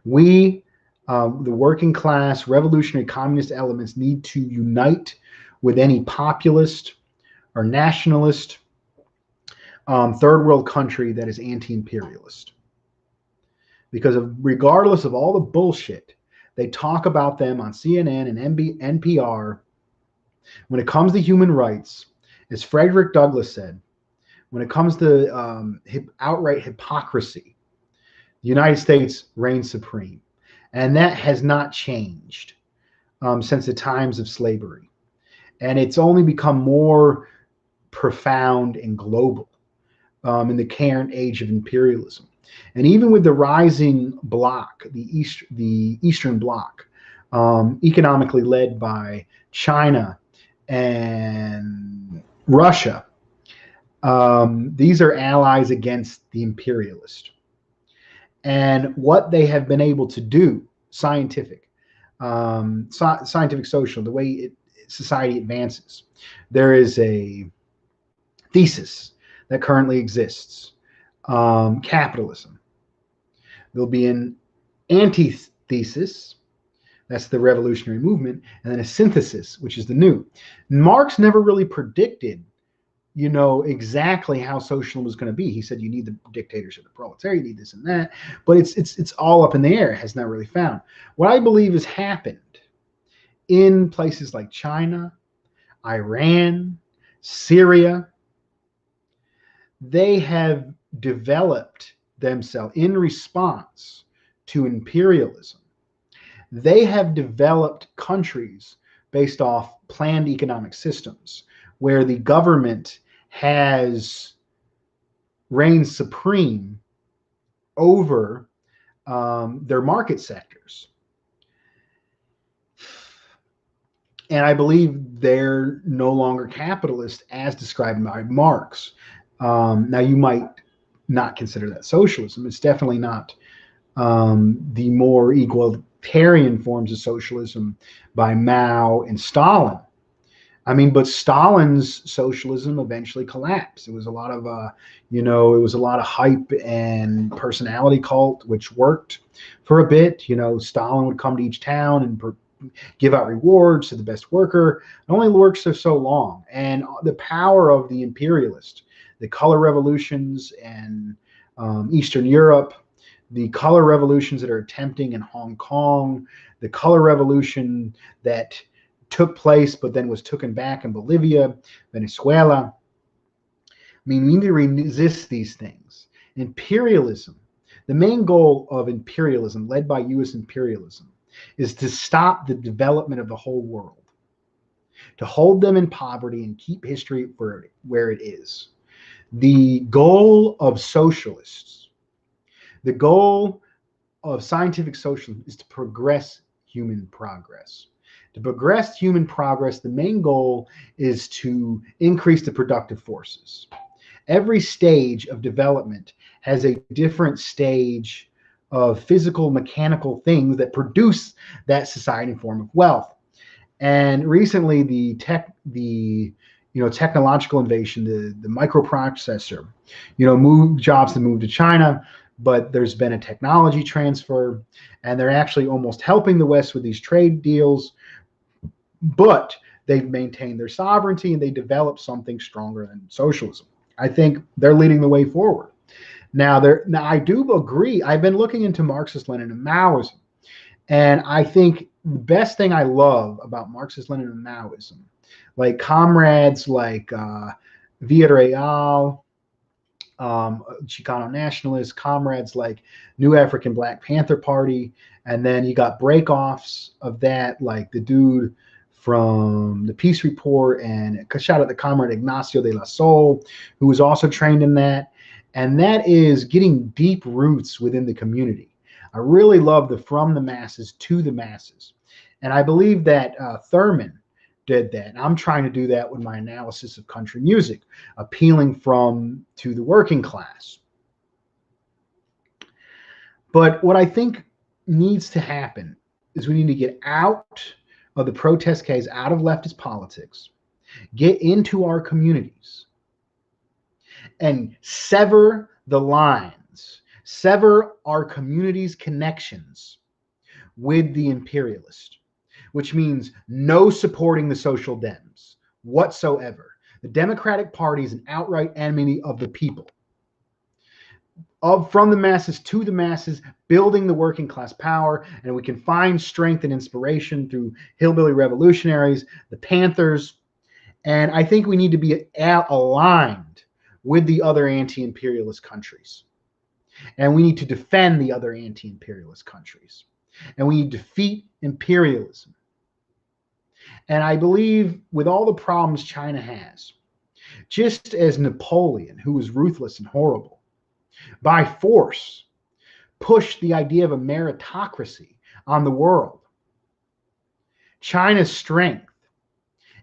we, the working class, revolutionary communist elements, need to unite with any populist or nationalist third world country that is anti-imperialist. Because regardless of all the bullshit they talk about them on CNN and NPR, when it comes to human rights, as Frederick Douglass said, when it comes to outright hypocrisy, the United States reigns supreme. And that has not changed since the times of slavery. And it's only become more profound and global in the current age of imperialism. And even with the rising bloc, the Eastern Bloc, economically led by China and Russia, these are allies against the imperialist. And what they have been able to do, scientific social, the way society advances. There is a thesis that currently exists. Capitalism. There'll be an antithesis, that's the revolutionary movement, and then a synthesis, which is the new. Marx never really predicted, exactly how socialism was going to be. He said you need the dictatorship of the proletariat, you need this and that, but it's all up in the air. It has not really found. What I believe has happened in places like China, Iran, Syria, they have developed themselves in response to imperialism. They have developed countries based off planned economic systems where the government has reigned supreme over their market sectors. And I believe they're no longer capitalist as described by Marx. Now, you might not consider that socialism. It's definitely not the more egalitarian forms of socialism by Mao and Stalin. I mean, but Stalin's socialism eventually collapsed. It was a lot of, it was a lot of hype and personality cult, which worked for a bit. Stalin would come to each town and give out rewards to the best worker. It only works for so long. And the power of the imperialist, the color revolutions in Eastern Europe, the color revolutions that are attempting in Hong Kong, the color revolution that took place but then was taken back in Bolivia, Venezuela. I mean, we need to resist these things. Imperialism, the main goal of imperialism, led by U.S. imperialism, is to stop the development of the whole world, to hold them in poverty and keep history where it is. The goal of socialists, the goal of scientific socialism is to progress human progress. To progress human progress, the main goal is to increase the productive forces. Every stage of development has a different stage of physical, mechanical things that produce that society in form of wealth. And recently, the technological invasion, the microprocessor, moved jobs to move to China, but there's been a technology transfer, and they're actually almost helping the West with these trade deals. But they've maintained their sovereignty and they developed something stronger than socialism. I think they're leading the way forward. Now, I do agree. I've been looking into Marxist, Lenin, and Maoism, and I think the best thing I love about Marxist, Lenin, and Maoism, like comrades like Villarreal, Chicano nationalists, comrades like New African Black Panther Party, and then you got breakoffs of that, like the dude from the Peace Report, and shout out to comrade Ignacio de la Sol, who was also trained in that. And that is getting deep roots within the community. I really love the from the masses to the masses. And I believe that Thurman did that. And I'm trying to do that with my analysis of country music, appealing to the working class. But what I think needs to happen is we need to get out of the protest case, out of leftist politics, get into our communities, and sever the lines, sever our communities' connections with the imperialist, which means no supporting the social dems whatsoever. The Democratic Party is an outright enemy of the people. From the masses to the masses, building the working class power, and we can find strength and inspiration through Hillbilly Revolutionaries, the Panthers, and I think we need to be aligned with the other anti-imperialist countries, and we need to defend the other anti-imperialist countries, and we need to defeat imperialism. And I believe with all the problems China has, just as Napoleon, who was ruthless and horrible, by force pushed the idea of a meritocracy on the world, China's strength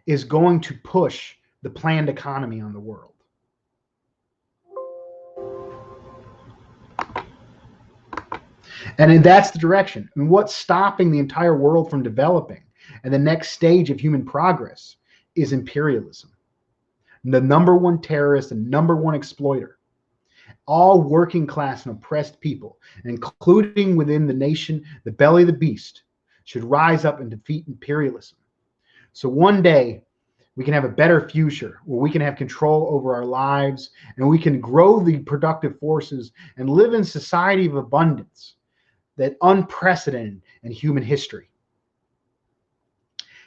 is going to push the planned economy on the world. And that's the direction. And what's stopping the entire world from developing and the next stage of human progress is imperialism. the number one terrorist and number one exploiter. All working class and oppressed people, including within the nation, the belly of the beast, should rise up and defeat imperialism. So one day we can have a better future where we can have control over our lives and we can grow the productive forces and live in a society of abundance that unprecedented in human history.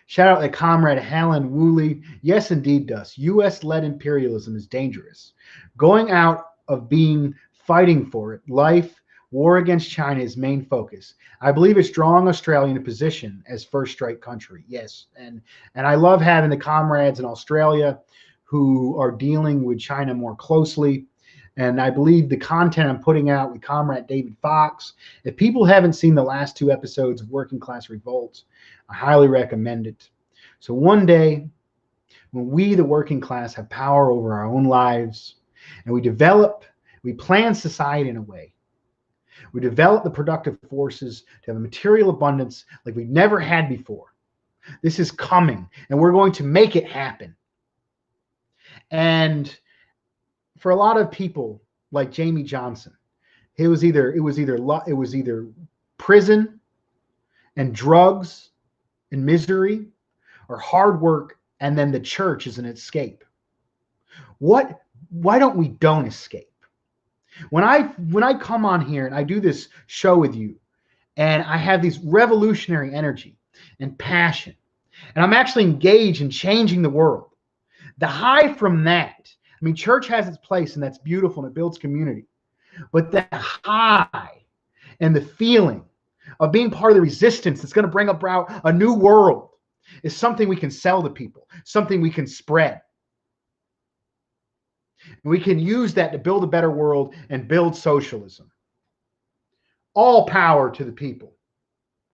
Shout out to Comrade Helen Woolley. Yes, indeed, does. US-led imperialism is dangerous. Going out of being fighting for it, life, war against China is main focus. I believe it's drawing Australia in a position as first strike country. Yes, and I love having the comrades in Australia who are dealing with China more closely. And I believe the content I'm putting out with Comrade David Fox, if people haven't seen the last 2 episodes of Working Class Revolts, I highly recommend it. So one day, when we, the working class, have power over our own lives, and we plan society in a way, we develop the productive forces to have a material abundance like we've never had before. This is coming, and we're going to make it happen. And for a lot of people like Jamie Johnson, it was either prison and drugs and misery, or hard work, and then the church is an escape. Why don't escape? When I come on here and I do this show with you, and I have these revolutionary energy and passion, and I'm actually engaged in changing the world, the high from that, I mean, church has its place and that's beautiful and it builds community, but the high and the feeling of being part of the resistance that's going to bring about a new world is something we can sell to people, something we can spread. We can use that to build a better world and build socialism. All power to the people.